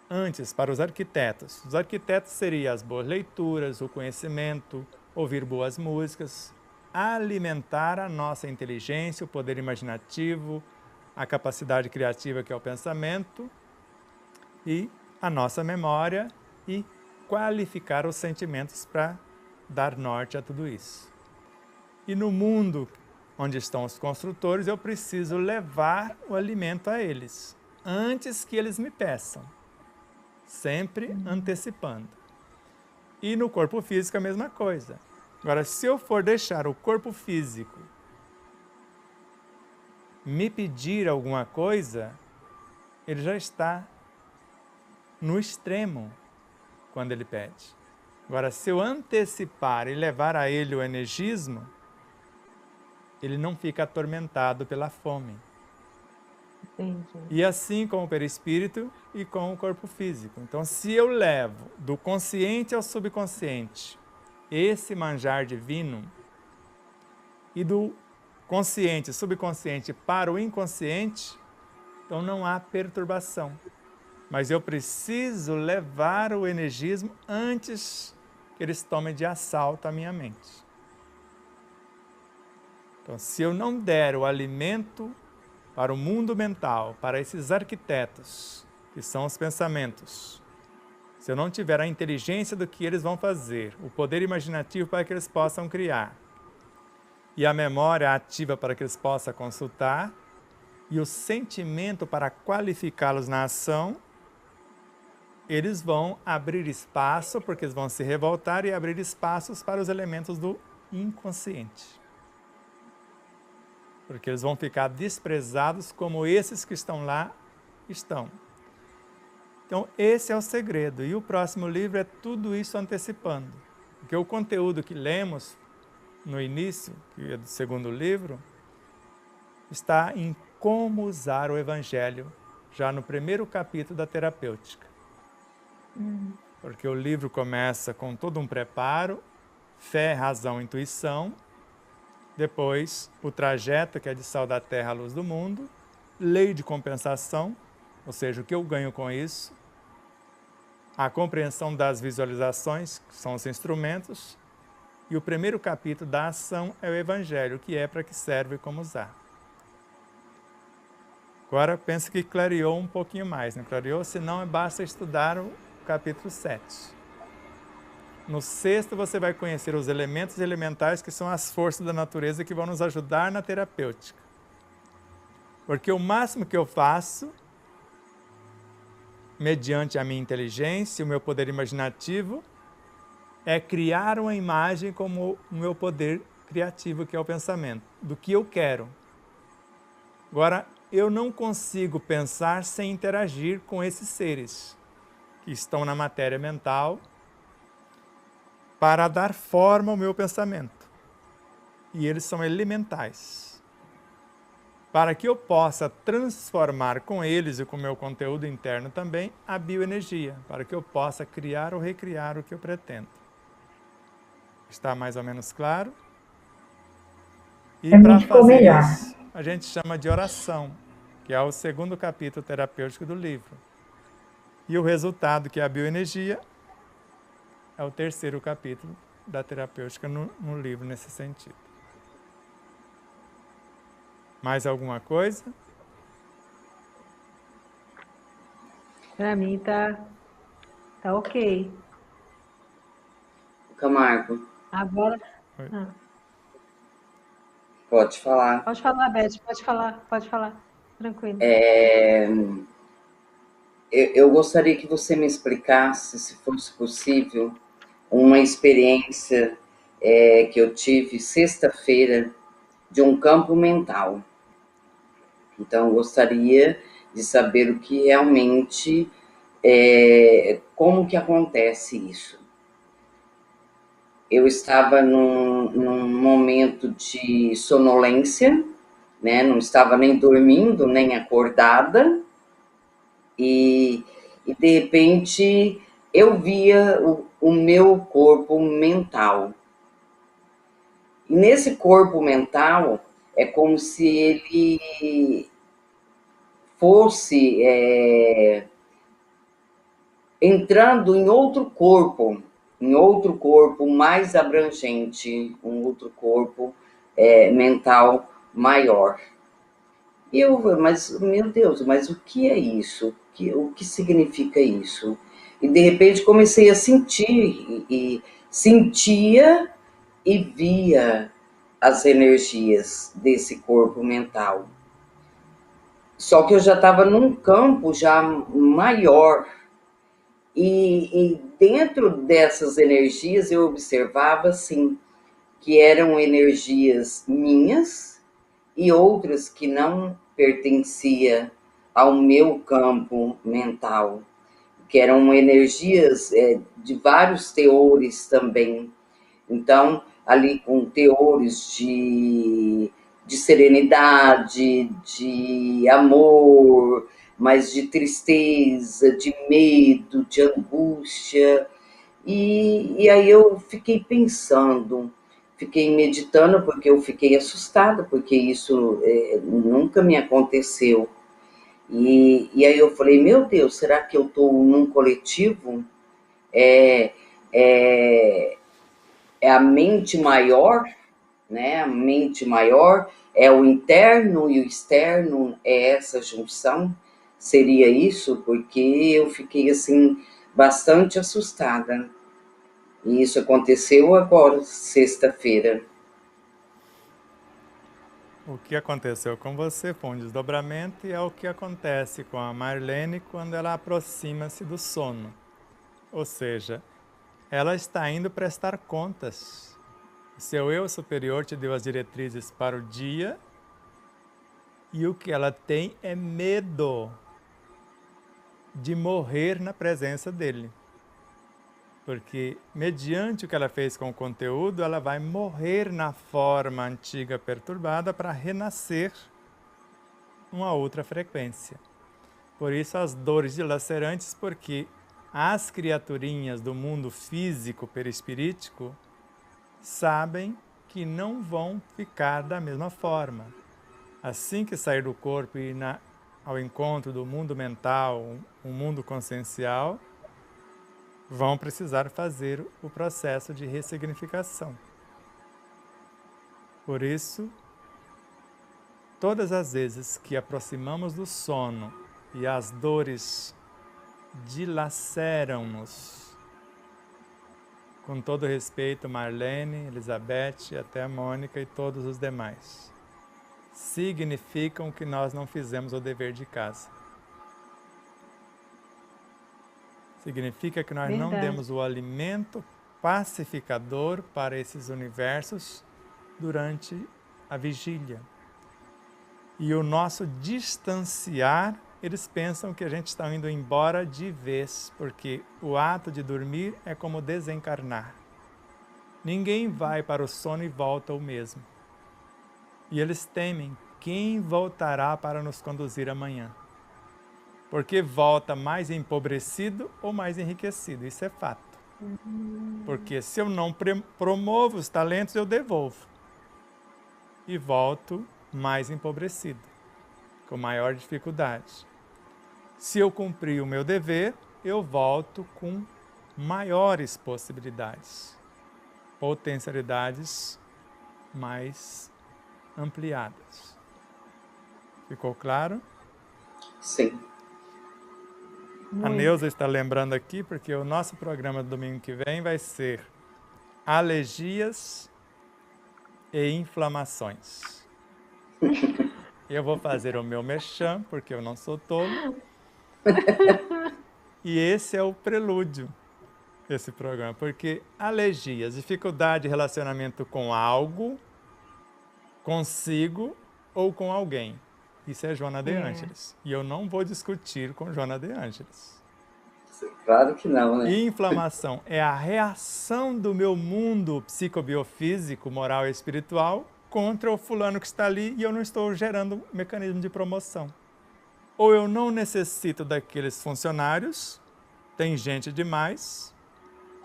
antes para os arquitetos seriam as boas leituras, o conhecimento, ouvir boas músicas, alimentar a nossa inteligência, o poder imaginativo, a capacidade criativa que é o pensamento e a nossa memória e qualificar os sentimentos para dar norte a tudo isso. E no mundo onde estão os construtores, eu preciso levar o alimento a eles, antes que eles me peçam, sempre antecipando. E no corpo físico a mesma coisa. Agora, se eu for deixar o corpo físico me pedir alguma coisa, ele já está no extremo quando ele pede. Agora, se eu antecipar e levar a ele o energismo, ele não fica atormentado pela fome. Entendi. E assim com o perispírito e com o corpo físico. Então, se eu levo do consciente ao subconsciente esse manjar divino e do consciente, subconsciente para o inconsciente, então não há perturbação. Mas eu preciso levar o energismo antes que eles tomem de assalto a minha mente. Então, se eu não der o alimento para o mundo mental, para esses arquitetos, que são os pensamentos, se eu não tiver a inteligência do que eles vão fazer, o poder imaginativo para que eles possam criar, e a memória ativa para que eles possam consultar, e o sentimento para qualificá-los na ação, eles vão abrir espaço, porque eles vão se revoltar e abrir espaços para os elementos do inconsciente. Porque eles vão ficar desprezados como esses que estão lá estão. Então, esse é o segredo. E o próximo livro é tudo isso antecipando. Porque o conteúdo que lemos no início, que é do segundo livro, está em como usar o Evangelho, já no primeiro capítulo da terapêutica. Porque o livro começa com todo um preparo, fé, razão, intuição, depois o trajeto, que é de sal da terra à luz do mundo, lei de compensação, ou seja, o que eu ganho com isso, a compreensão das visualizações, que são os instrumentos, e o primeiro capítulo da ação é o Evangelho, que é para que serve e como usar. Agora, penso que clareou um pouquinho mais, não clareou? Se não, basta estudar o capítulo 7. No 6º, você vai conhecer os elementos elementais, que são as forças da natureza que vão nos ajudar na terapêutica. Porque o máximo que eu faço, mediante a minha inteligência e o meu poder imaginativo, é criar uma imagem como o meu poder criativo, que é o pensamento, do que eu quero. Agora, eu não consigo pensar sem interagir com esses seres que estão na matéria mental para dar forma ao meu pensamento. E eles são elementais. Para que eu possa transformar com eles e com o meu conteúdo interno também a bioenergia, para que eu possa criar ou recriar o que eu pretendo. Está mais ou menos claro? E para fazer isso, a gente chama de oração, que é o segundo capítulo terapêutico do livro. E o resultado, que é a bioenergia, é o terceiro capítulo da terapêutica no livro, nesse sentido. Mais alguma coisa? Para mim tá ok. Camargo, Agora. pode falar. Pode falar, Beth, pode falar. Tranquilo. Eu gostaria que você me explicasse, se fosse possível, uma experiência que eu tive sexta-feira de um campo mental. Então, eu gostaria de saber o que realmente, como que acontece isso. Eu estava num momento de sonolência, né? Não estava nem dormindo, nem acordada, e de repente eu via o meu corpo mental. E nesse corpo mental é como se ele fosse entrando em outro corpo mais abrangente, um outro corpo mental maior. E mas meu Deus, mas o que é isso? O que significa isso? E de repente comecei a sentir, e sentia e via as energias desse corpo mental. Só que eu já estava num campo já maior, e dentro dessas energias eu observava, sim, que eram energias minhas e outras que não pertenciam ao meu campo mental, que eram energias de vários teores também. Então, ali com teores de serenidade, de amor, mas de tristeza, de medo, de angústia. E aí eu fiquei pensando, fiquei meditando, porque eu fiquei assustada, porque isso nunca me aconteceu. E aí eu falei, meu Deus, será que eu estou num coletivo? É, é, é a mente maior, né? A mente maior é o interno e o externo, é essa junção? Seria isso? Porque eu fiquei assim bastante assustada. E isso aconteceu agora, sexta-feira. O que aconteceu com você foi um desdobramento e é o que acontece com a Marlene quando ela aproxima-se do sono. Ou seja, ela está indo prestar contas. O seu eu superior te deu as diretrizes para o dia e o que ela tem é medo de morrer na presença dele. Porque, mediante o que ela fez com o conteúdo, ela vai morrer na forma antiga perturbada para renascer uma outra frequência. Por isso as dores dilacerantes, porque as criaturinhas do mundo físico perispirítico sabem que não vão ficar da mesma forma. Assim que sair do corpo e ir ao encontro do mundo mental, um mundo consciencial, vão precisar fazer o processo de ressignificação. Por isso, todas as vezes que aproximamos do sono e as dores dilaceram-nos, com todo respeito, Marlene, Elizabeth, até a Mônica e todos os demais, significam que nós não fizemos o dever de casa. Significa que nós não demos o alimento pacificador para esses universos durante a vigília. E o nosso distanciar, eles pensam que a gente está indo embora de vez, porque o ato de dormir é como desencarnar. Ninguém vai para o sono e volta o mesmo. E eles temem quem voltará para nos conduzir amanhã. Porque volta mais empobrecido ou mais enriquecido, isso é fato. Porque se eu não promovo os talentos, eu devolvo. E volto mais empobrecido, com maior dificuldade. Se eu cumprir o meu dever, eu volto com maiores possibilidades, potencialidades mais ampliadas. Ficou claro? Sim. A Neuza está lembrando aqui, porque o nosso programa do domingo que vem vai ser alergias e inflamações. Eu vou fazer o meu merchan, porque eu não sou tolo. E esse é o prelúdio, esse programa. Porque alergias, dificuldade de relacionamento com algo, consigo ou com alguém. Isso é Joana de Ângeles. E eu não vou discutir com Joana de Ângeles. Claro que não, né? E inflamação é a reação do meu mundo psicobiofísico, moral e espiritual contra o fulano que está ali e eu não estou gerando mecanismo de promoção. Ou eu não necessito daqueles funcionários, tem gente demais,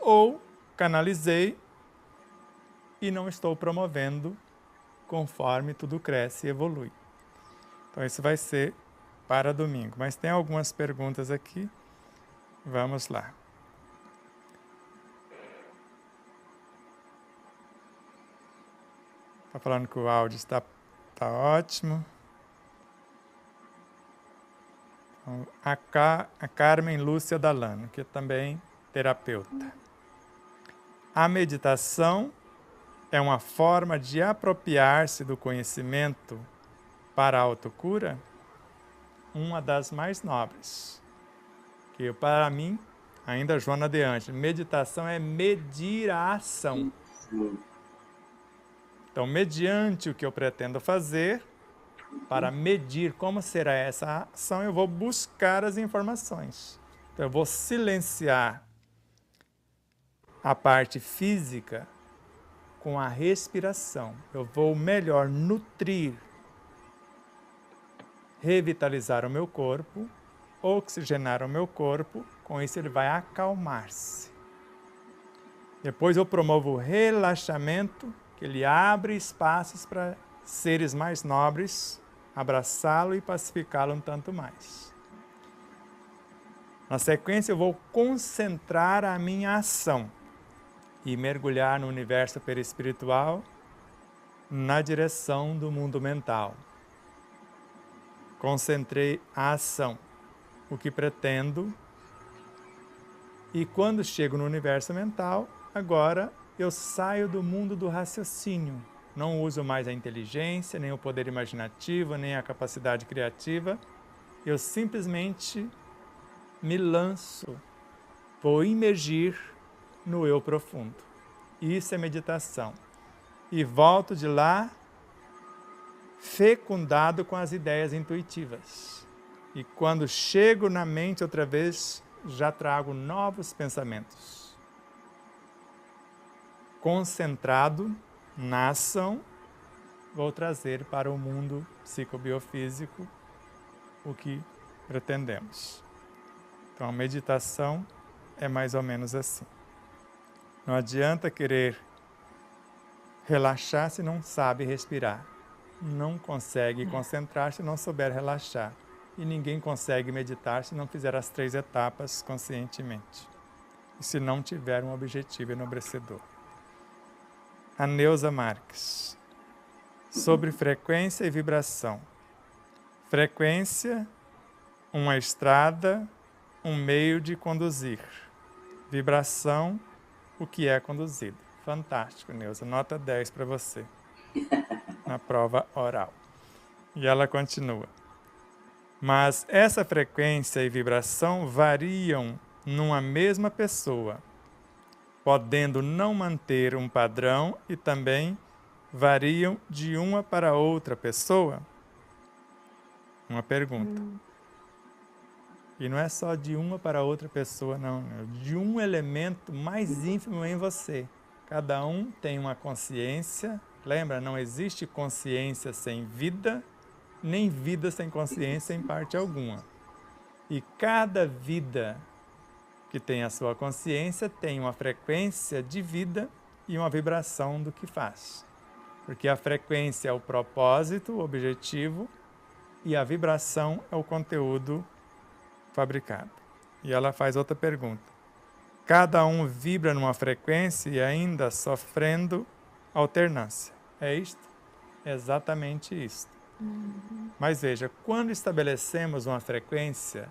ou canalizei e não estou promovendo conforme tudo cresce e evolui. Então isso vai ser para domingo. Mas tem algumas perguntas aqui. Vamos lá. Está falando que o áudio está ótimo. Então, a Carmen Lúcia Dalano, que é também terapeuta. A meditação é uma forma de apropriar-se do conhecimento para a autocura? Uma das mais nobres. Que para mim, ainda Joana de Ângeles, meditação é medir a ação. Então, mediante o que eu pretendo fazer, para medir como será essa ação, eu vou buscar as informações. Então, eu vou silenciar a parte física com a respiração. Eu vou melhor nutrir, revitalizar o meu corpo, oxigenar o meu corpo, com isso ele vai acalmar-se. Depois eu promovo o relaxamento, que ele abre espaços para seres mais nobres abraçá-lo e pacificá-lo um tanto mais. Na sequência, eu vou concentrar a minha ação e mergulhar no universo perispiritual na direção do mundo mental. Concentrei a ação, o que pretendo, e quando chego no universo mental, agora eu saio do mundo do raciocínio. Não uso mais a inteligência, nem o poder imaginativo, nem a capacidade criativa. Eu simplesmente me lanço, vou imergir no eu profundo. Isso é meditação. E volto de lá fecundado com as ideias intuitivas. E quando chego na mente outra vez, já trago novos pensamentos. Concentrado na ação, vou trazer para o mundo psicobiofísico o que pretendemos. Então, a meditação é mais ou menos assim. Não adianta querer relaxar se não sabe respirar. Não consegue concentrar se não souber relaxar. E ninguém consegue meditar se não fizer as 3 etapas conscientemente. E se não tiver um objetivo enobrecedor. A Neuza Marques. Sobre frequência e vibração. Frequência, uma estrada, um meio de conduzir. Vibração, o que é conduzido. Fantástico, Neuza. Nota 10 para você. Na prova oral. E ela continua. Mas essa frequência e vibração variam numa mesma pessoa, podendo não manter um padrão e também variam de uma para outra pessoa? Uma pergunta. E não é só de uma para outra pessoa, não. É de um elemento mais ínfimo em você. Cada um tem uma consciência. Lembra, não existe consciência sem vida, nem vida sem consciência em parte alguma. E cada vida que tem a sua consciência tem uma frequência de vida e uma vibração do que faz. Porque a frequência é o propósito, o objetivo, e a vibração é o conteúdo fabricado. E ela faz outra pergunta. Cada um vibra numa frequência e ainda sofrendo alternância. É isto? É exatamente isto. Mas veja, quando estabelecemos uma frequência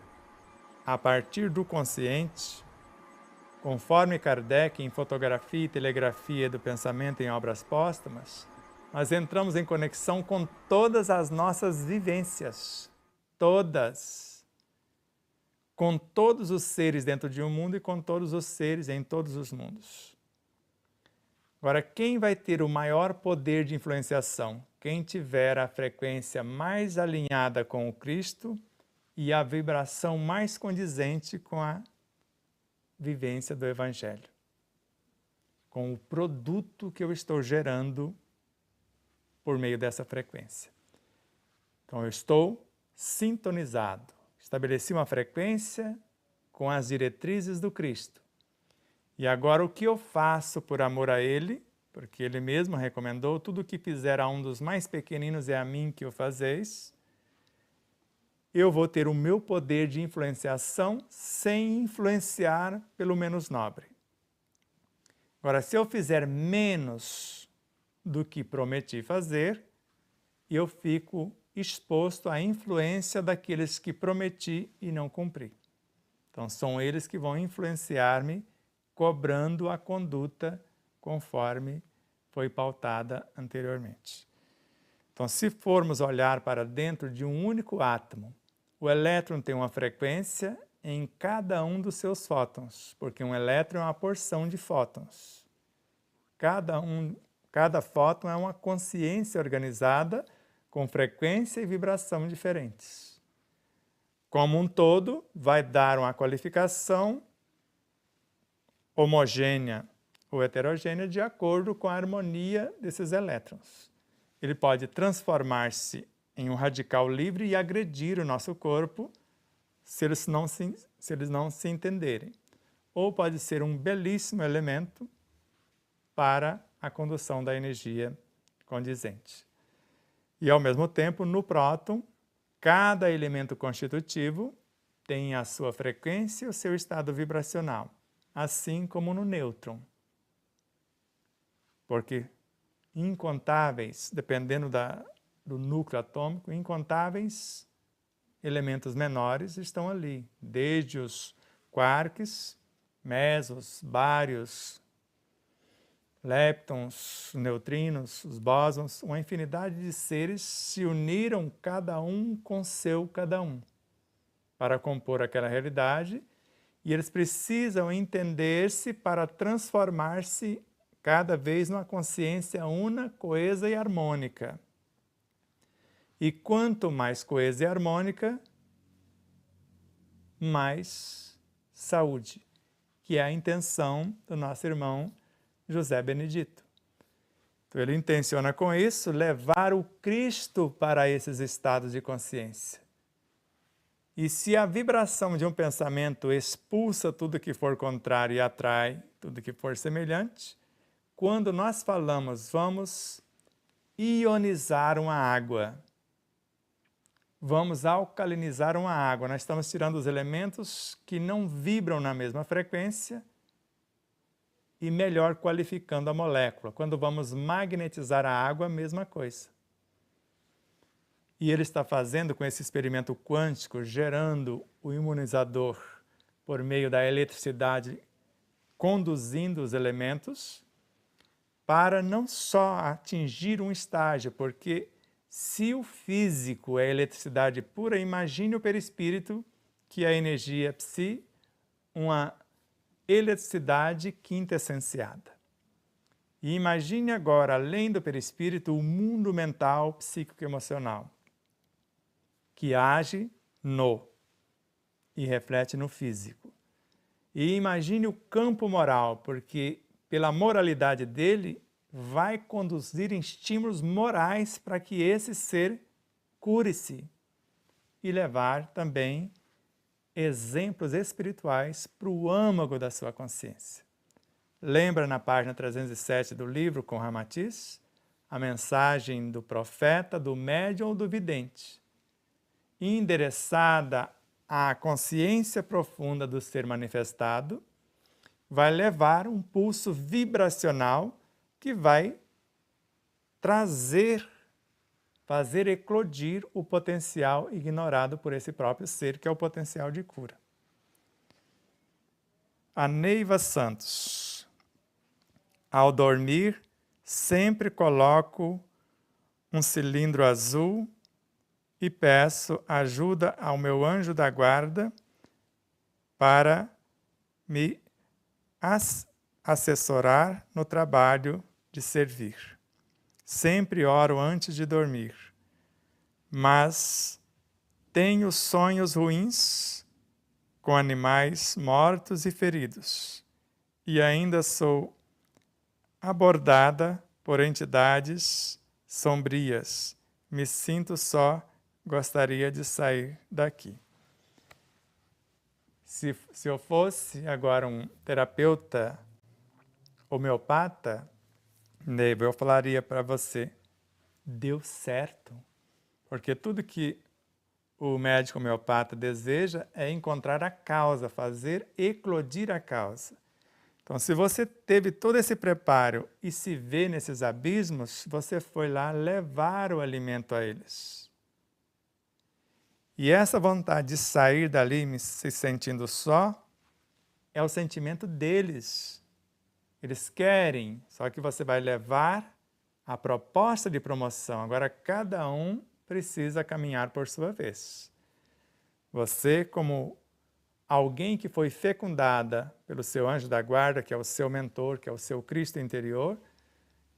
a partir do consciente, conforme Kardec em Fotografia e Telegrafia do Pensamento em Obras Póstumas, nós entramos em conexão com todas as nossas vivências, todas, com todos os seres dentro de um mundo e com todos os seres em todos os mundos. Agora, quem vai ter o maior poder de influenciação? Quem tiver a frequência mais alinhada com o Cristo e a vibração mais condizente com a vivência do Evangelho, com o produto que eu estou gerando por meio dessa frequência. Então, eu estou sintonizado, estabeleci uma frequência com as diretrizes do Cristo. E agora o que eu faço por amor a Ele, porque Ele mesmo recomendou, tudo o que fizer a um dos mais pequeninos é a mim que o fazeis, eu vou ter o meu poder de influenciação sem influenciar pelo menos nobre. Agora, se eu fizer menos do que prometi fazer, eu fico exposto à influência daqueles que prometi e não cumpri. Então, são eles que vão influenciar-me, cobrando a conduta conforme foi pautada anteriormente. Então, se formos olhar para dentro de um único átomo, o elétron tem uma frequência em cada um dos seus fótons, porque um elétron é uma porção de fótons. Cada fóton é uma consciência organizada com frequência e vibração diferentes. Como um todo, vai dar uma qualificação homogênea ou heterogênea de acordo com a harmonia desses elétrons. Ele pode transformar-se em um radical livre e agredir o nosso corpo se eles não se entenderem. Ou pode ser um belíssimo elemento para a condução da energia condizente. E, ao mesmo tempo, no próton, cada elemento constitutivo tem a sua frequência e o seu estado vibracional, assim como no nêutron. Porque incontáveis, dependendo do núcleo atômico, incontáveis elementos menores estão ali, desde os quarks, mesos, bários, leptons, neutrinos, os bósons, uma infinidade de seres se uniram cada um com seu cada um para compor aquela realidade, e eles precisam entender-se para transformar-se cada vez numa consciência una, coesa e harmônica. E quanto mais coesa e harmônica, mais saúde, que é a intenção do nosso irmão José Benedito. Então, ele intenciona com isso levar o Cristo para esses estados de consciência. E se a vibração de um pensamento expulsa tudo que for contrário e atrai tudo que for semelhante, quando nós falamos, vamos ionizar uma água, vamos alcalinizar uma água, nós estamos tirando os elementos que não vibram na mesma frequência e melhor qualificando a molécula. Quando vamos magnetizar a água, a mesma coisa. E ele está fazendo com esse experimento quântico, gerando o imunizador por meio da eletricidade, conduzindo os elementos, para não só atingir um estágio, porque se o físico é eletricidade pura, imagine o perispírito, que é a energia psi, uma eletricidade quintessenciada. E imagine agora, além do perispírito, o mundo mental, psíquico e emocional, que age no e reflete no físico. E imagine o campo moral, porque pela moralidade dele, vai conduzir estímulos morais para que esse ser cure-se e levar também exemplos espirituais para o âmago da sua consciência. Lembra na página 307 do livro com Ramatiz? A mensagem do profeta, do médium ou do vidente, endereçada à consciência profunda do ser manifestado, vai levar um pulso vibracional que vai fazer eclodir o potencial ignorado por esse próprio ser, que é o potencial de cura. A Neiva Santos. Ao dormir, sempre coloco um cilindro azul e peço ajuda ao meu anjo da guarda para me assessorar no trabalho de servir. Sempre oro antes de dormir, mas tenho sonhos ruins com animais mortos e feridos, e ainda sou abordada por entidades sombrias. Me sinto só, gostaria de sair daqui. Se eu fosse agora um terapeuta homeopata, Neiva, eu falaria para você, deu certo. Porque tudo que o médico homeopata deseja é encontrar a causa, fazer eclodir a causa. Então, se você teve todo esse preparo e se vê nesses abismos, você foi lá levar o alimento a eles. E essa vontade de sair dali se sentindo só, é o sentimento deles. Eles querem, só que você vai levar a proposta de promoção. Agora, cada um precisa caminhar por sua vez. Você, como alguém que foi fecundada pelo seu anjo da guarda, que é o seu mentor, que é o seu Cristo interior,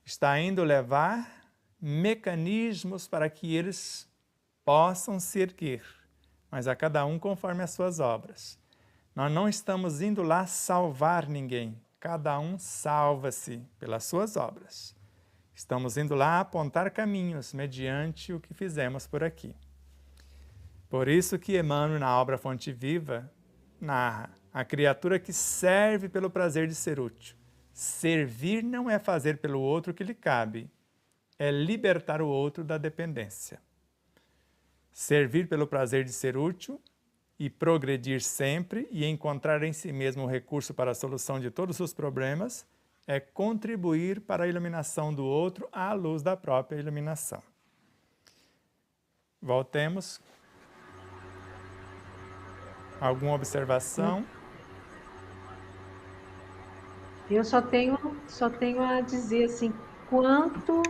está indo levar mecanismos para que eles possam se erguer, mas a cada um conforme as suas obras. Nós não estamos indo lá salvar ninguém, cada um salva-se pelas suas obras. Estamos indo lá apontar caminhos mediante o que fizemos por aqui. Por isso que Emmanuel, na obra Fonte Viva, narra a criatura que serve pelo prazer de ser útil. Servir não é fazer pelo outro o que lhe cabe, é libertar o outro da dependência. Servir pelo prazer de ser útil e progredir sempre e encontrar em si mesmo o recurso para a solução de todos os problemas é contribuir para a iluminação do outro à luz da própria iluminação. Voltemos. Alguma observação? Eu só tenho a dizer assim, quanto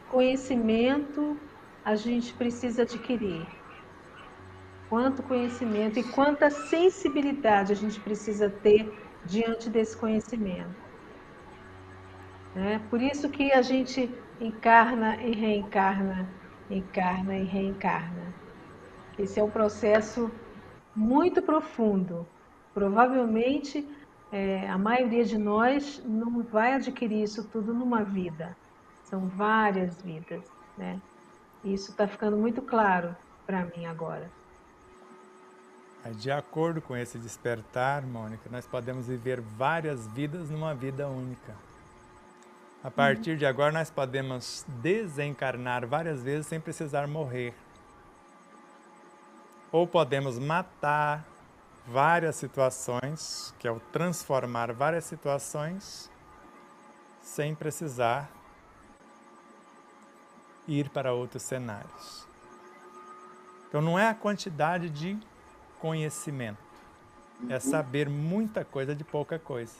conhecimento a gente precisa adquirir. Quanto conhecimento e quanta sensibilidade a gente precisa ter diante desse conhecimento. Né? Por isso que a gente encarna e reencarna, encarna e reencarna. Esse é um processo muito profundo. Provavelmente, a maioria de nós não vai adquirir isso tudo numa vida. São várias vidas, né? Isso está ficando muito claro para mim agora. De acordo com esse despertar, Mônica, nós podemos viver várias vidas numa vida única. A partir de agora, nós podemos desencarnar várias vezes sem precisar morrer. Ou podemos matar várias situações, que é o transformar várias situações, sem precisar ir para outros cenários. Então, não é a quantidade de conhecimento, é saber muita coisa de pouca coisa.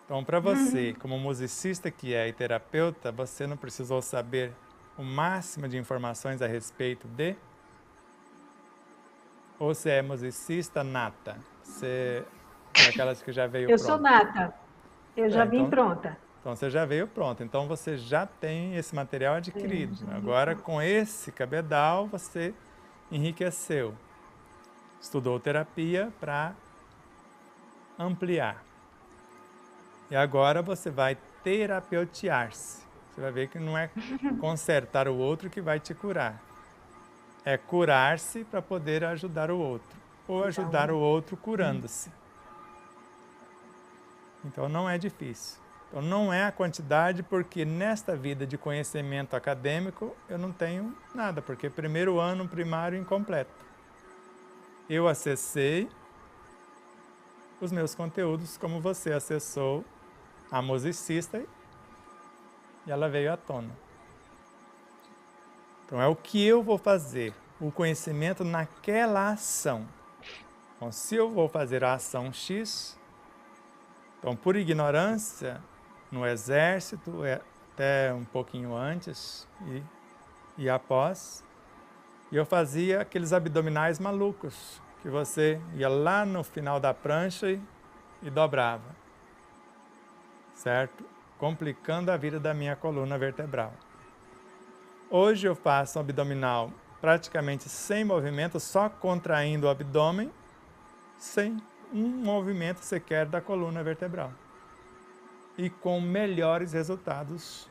Então, para você, como musicista que é e terapeuta, você não precisou saber o máximo de informações a respeito de... Ou você é musicista nata? Você é daquelas que já veio Eu pronta? sou nata, eu já vim então, pronta. Então você já veio pronto, então você já tem esse material adquirido. Agora, com esse cabedal, você enriqueceu. Estudou terapia para ampliar. E agora você vai terapeutear-se. Você vai ver que não é consertar o outro que vai te curar. É curar-se para poder ajudar o outro. Ou ajudar o outro curando-se. Então não é difícil. Então não é a quantidade, porque nesta vida de conhecimento acadêmico eu não tenho nada, porque primeiro ano primário incompleto. Eu acessei os meus conteúdos como você acessou a musicista e ela veio à tona. Então é o que eu vou fazer, o conhecimento naquela ação. Então se eu vou fazer a ação X, então por ignorância, no exército, até um pouquinho antes e após, e eu fazia aqueles abdominais malucos, que você ia lá no final da prancha e dobrava, certo? Complicando a vida da minha coluna vertebral. Hoje eu faço um abdominal praticamente sem movimento, só contraindo o abdômen, sem um movimento sequer da coluna vertebral. E com melhores resultados,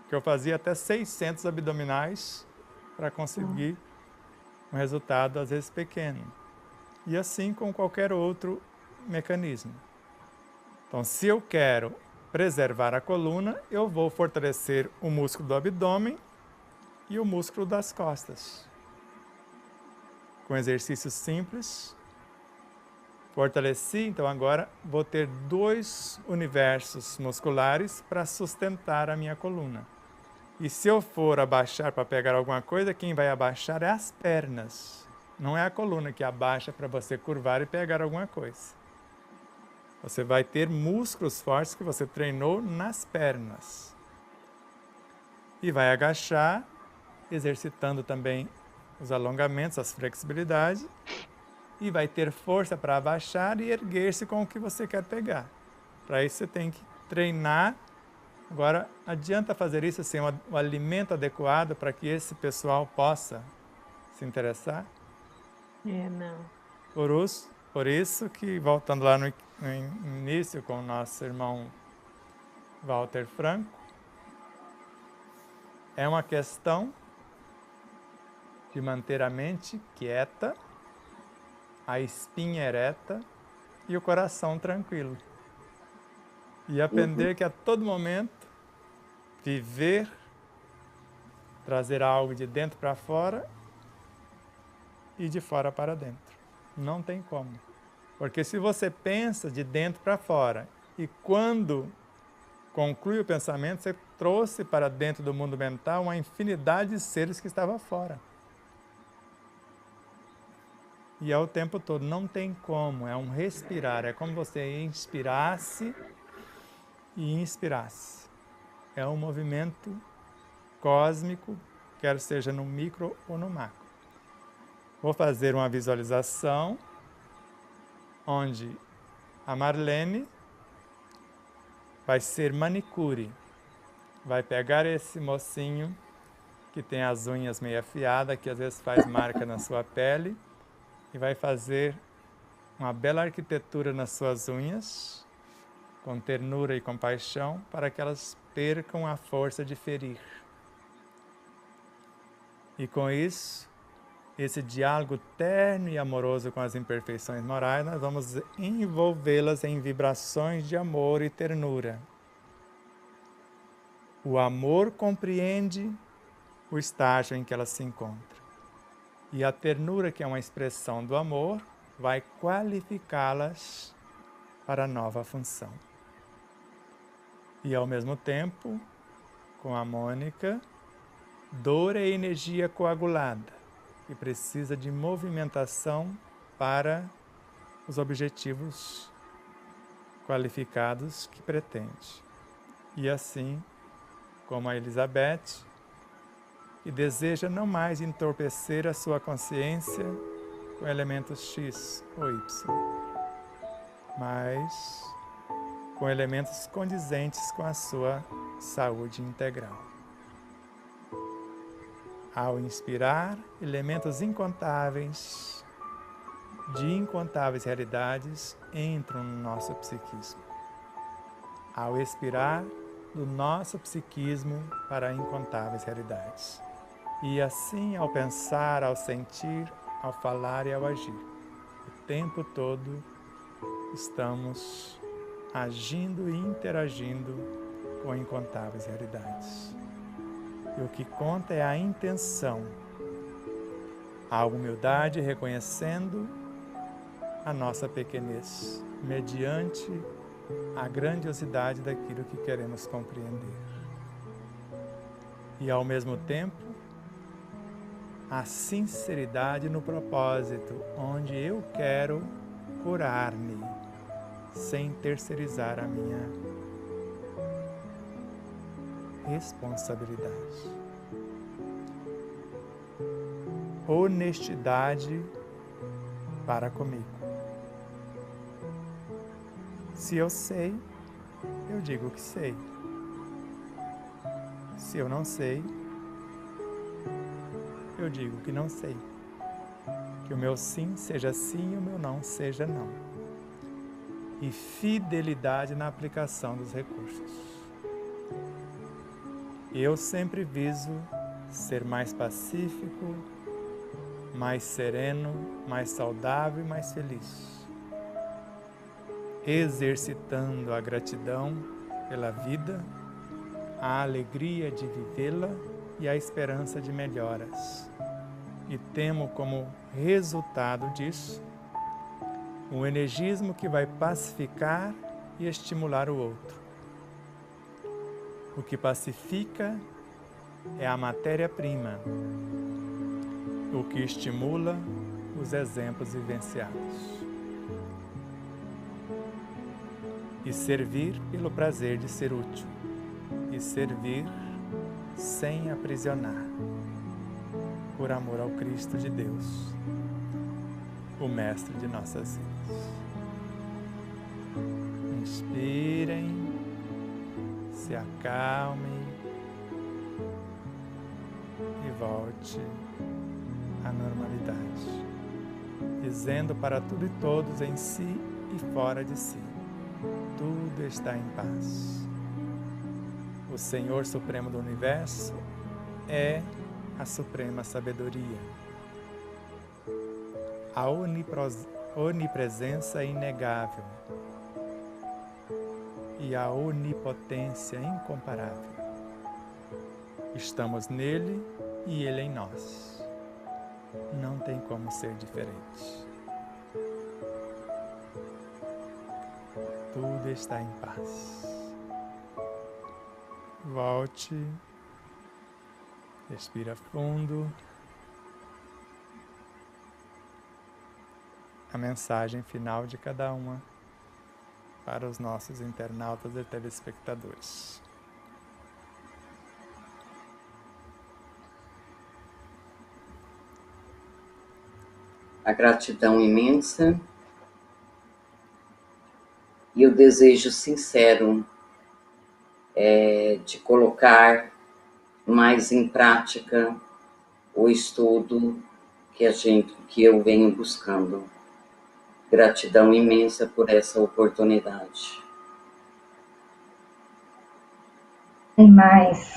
que eu fazia até 600 abdominais para conseguir um resultado às vezes pequeno. E assim com qualquer outro mecanismo. Então, se eu quero preservar a coluna, eu vou fortalecer o músculo do abdômen e o músculo das costas. Com exercícios simples, fortaleci, então agora vou ter 2 universos musculares para sustentar a minha coluna. E se eu for abaixar para pegar alguma coisa, quem vai abaixar é as pernas. Não é a coluna que abaixa para você curvar e pegar alguma coisa. Você vai ter músculos fortes que você treinou nas pernas. E vai agachar, exercitando também os alongamentos, as flexibilidades. E vai ter força para abaixar e erguer-se com o que você quer pegar. Para isso você tem que treinar. Agora, adianta fazer isso sem um alimento adequado para que esse pessoal possa se interessar? Não. Por isso que, voltando lá no início com o nosso irmão Walter Franco, é uma questão de manter a mente quieta, a espinha ereta e o coração tranquilo. E aprender que a todo momento viver, trazer algo de dentro para fora e de fora para dentro. Não tem como. Porque se você pensa de dentro para fora e quando conclui o pensamento, você trouxe para dentro do mundo mental uma infinidade de seres que estavam fora. E é o tempo todo, não tem como, é um respirar, é como você inspirasse e inspirasse. É um movimento cósmico, quer seja no micro ou no macro. Vou fazer uma visualização onde a Marlene vai ser manicure. Vai pegar esse mocinho que tem as unhas meio afiadas, que às vezes faz marca na sua pele, e vai fazer uma bela arquitetura nas suas unhas, com ternura e compaixão, para que elas percam a força de ferir. E com isso, esse diálogo terno e amoroso com as imperfeições morais, nós vamos envolvê-las em vibrações de amor e ternura. O amor compreende o estágio em que ela se encontra. E a ternura, que é uma expressão do amor, vai qualificá-las para a nova função. E ao mesmo tempo, com a Mônica, dor é energia coagulada, que precisa de movimentação para os objetivos qualificados que pretende. E assim, como a Elizabeth, que deseja não mais entorpecer a sua consciência com elementos X ou Y, mas com elementos condizentes com a sua saúde integral. Ao inspirar, elementos incontáveis, de incontáveis realidades, entram no nosso psiquismo. Ao expirar, do nosso psiquismo para incontáveis realidades. E assim, ao pensar, ao sentir, ao falar e ao agir, o tempo todo estamos agindo e interagindo com incontáveis realidades. E o que conta é a intenção, a humildade reconhecendo a nossa pequenez, mediante a grandiosidade daquilo que queremos compreender. E ao mesmo tempo, a sinceridade no propósito, onde eu quero curar-me, sem terceirizar a minha responsabilidade. Honestidade para comigo. Se eu sei, eu digo que sei. Se eu não sei, eu digo que não sei. Que o meu sim seja sim e o meu não seja não. E fidelidade na aplicação dos recursos. Eu sempre viso ser mais pacífico, mais sereno, mais saudável e mais feliz. Exercitando a gratidão pela vida, a alegria de vivê-la e a esperança de melhoras. E temo como resultado disso um energismo que vai pacificar e estimular o outro. O que pacifica é a matéria-prima, o que estimula os exemplos vivenciados. E servir pelo prazer de ser útil, e servir sem aprisionar, por amor ao Cristo de Deus, o Mestre de nossas vidas. Inspirem, se acalmem e volte à normalidade, dizendo para tudo e todos em si e fora de si: tudo está em paz. O Senhor Supremo do Universo é a suprema sabedoria. A onipresença é inegável. e a onipotência incomparável. Estamos nele e ele em nós. Não tem como ser diferente. Tudo está em paz. Volte, respira fundo. A mensagem final de cada uma para os nossos internautas e telespectadores. A gratidão imensa e o desejo sincero de colocar mais em prática o estudo que eu venho buscando. Gratidão imensa por essa oportunidade. Sem mais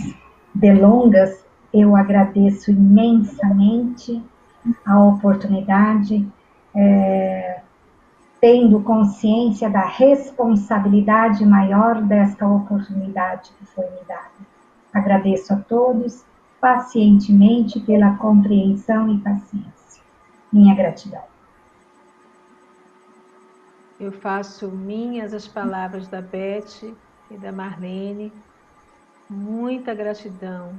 delongas, eu agradeço imensamente a oportunidade, tendo consciência da responsabilidade maior desta oportunidade que foi me dada. Agradeço a todos pacientemente pela compreensão e paciência. Minha gratidão. Eu faço minhas as palavras da Beth e da Marlene. Muita gratidão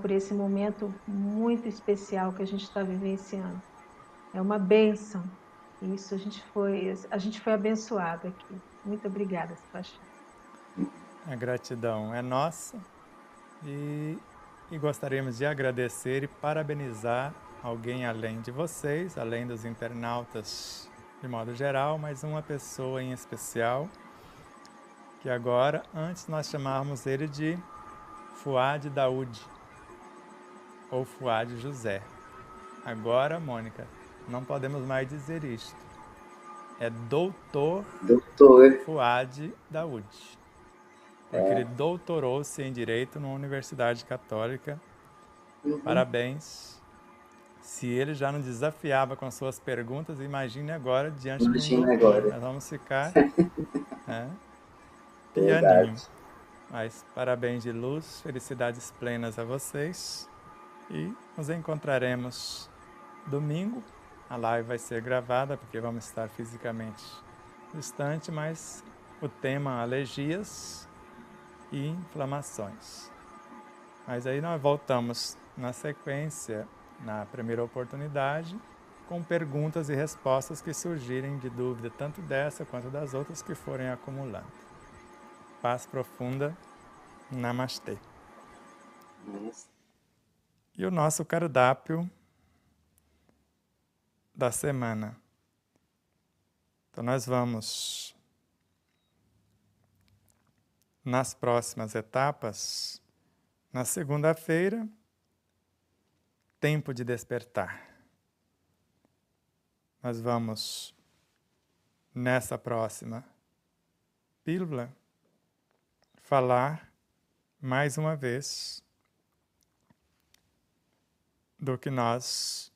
por esse momento muito especial que a gente está vivenciando. É uma bênção. Isso, a gente foi abençoado aqui. Muito obrigada, Sebastião. A gratidão é nossa e gostaríamos de agradecer e parabenizar alguém além de vocês, além dos internautas de modo geral, mas uma pessoa em especial, que agora, antes nós chamávamos ele de Fuad Daoud, ou Fuad José. Agora, Mônica, não podemos mais dizer isto. É Doutor Fuad Daoud. Porque ele doutorou-se em Direito numa Universidade Católica. Parabéns. Se ele já não desafiava com suas perguntas, imagine agora diante de um doutor. Nós vamos ficar pianinho. Mas parabéns de luz, felicidades plenas a vocês. E nos encontraremos domingo. A live vai ser gravada, porque vamos estar fisicamente distante, mas o tema alergias e inflamações. Mas aí nós voltamos na sequência, na primeira oportunidade, com perguntas e respostas que surgirem de dúvida, tanto dessa quanto das outras que forem acumulando. Paz profunda. Namastê. E o nosso cardápio da semana. Então nós vamos, nas próximas etapas, na segunda-feira, tempo de despertar. Nós vamos, nessa próxima pílula, falar mais uma vez do que nós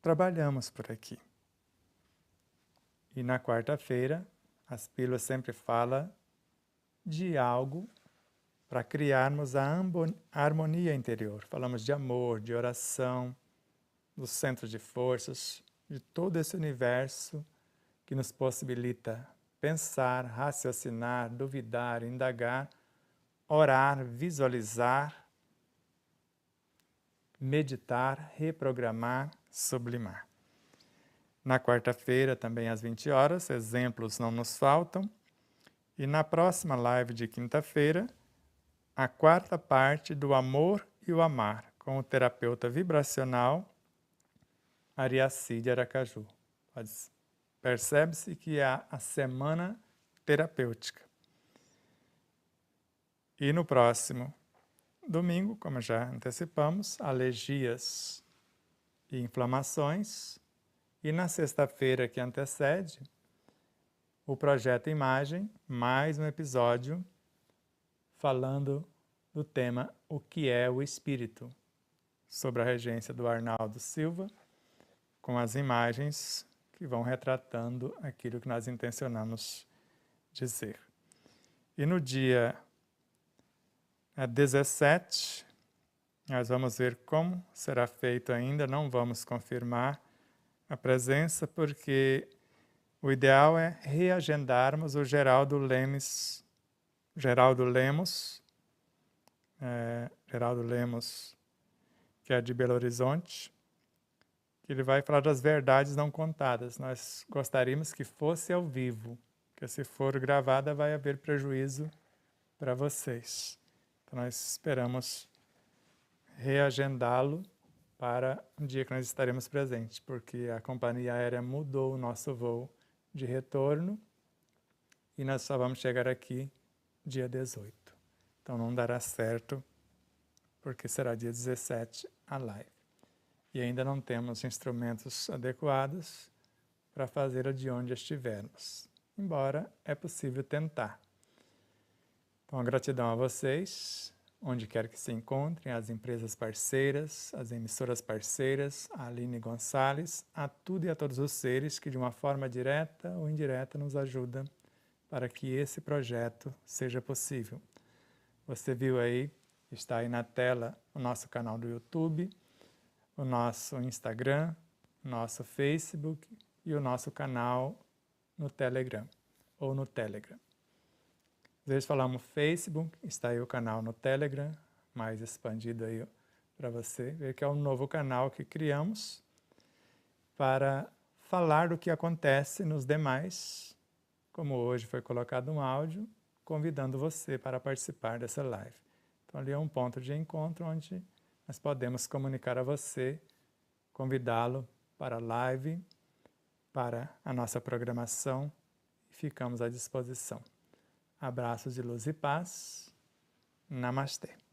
trabalhamos por aqui. E na quarta-feira, as pílulas sempre falam de algo para criarmos a harmonia interior. Falamos de amor, de oração, dos centros de forças, de todo esse universo que nos possibilita pensar, raciocinar, duvidar, indagar, orar, visualizar, meditar, reprogramar, sublimar. Na quarta-feira, também às 20 horas, exemplos não nos faltam. E na próxima live de quinta-feira, a quarta parte do Amor e o Amar, com o terapeuta vibracional Ariacide Aracaju. Percebe-se que é a semana terapêutica. E no próximo domingo, como já antecipamos, alergias e inflamações. E na sexta-feira que antecede, o Projeto Imagem, mais um episódio falando do tema O que é o Espírito, sobre a regência do Arnaldo Silva, com as imagens que vão retratando aquilo que nós intencionamos dizer. E no dia 17, nós vamos ver como será feito ainda, não vamos confirmar a presença, porque o ideal é reagendarmos o Geraldo Lemos, que é de Belo Horizonte, que ele vai falar das verdades não contadas. Nós gostaríamos que fosse ao vivo, porque se for gravada vai haver prejuízo para vocês. Então nós esperamos reagendá-lo para um dia que nós estaremos presentes, porque a companhia aérea mudou o nosso voo de retorno e nós só vamos chegar aqui dia 18. Então não dará certo, porque será dia 17 a live. E ainda não temos instrumentos adequados para fazê-la de onde estivermos, embora é possível tentar. Então, gratidão a vocês, onde quer que se encontrem, as empresas parceiras, as emissoras parceiras, a Aline Gonçalves, a tudo e a todos os seres que de uma forma direta ou indireta nos ajudam para que esse projeto seja possível. Você viu aí, está aí na tela o nosso canal do YouTube, o nosso Instagram, o nosso Facebook e o nosso canal no Telegram ou no Telegram. Às vezes falamos Facebook, está aí o canal no Telegram, mais expandido aí para você ver que é um novo canal que criamos para falar do que acontece nos demais, como hoje foi colocado um áudio, convidando você para participar dessa live. Então ali é um ponto de encontro onde nós podemos comunicar a você, convidá-lo para a live, para a nossa programação e ficamos à disposição. Abraços de luz e paz. Namastê.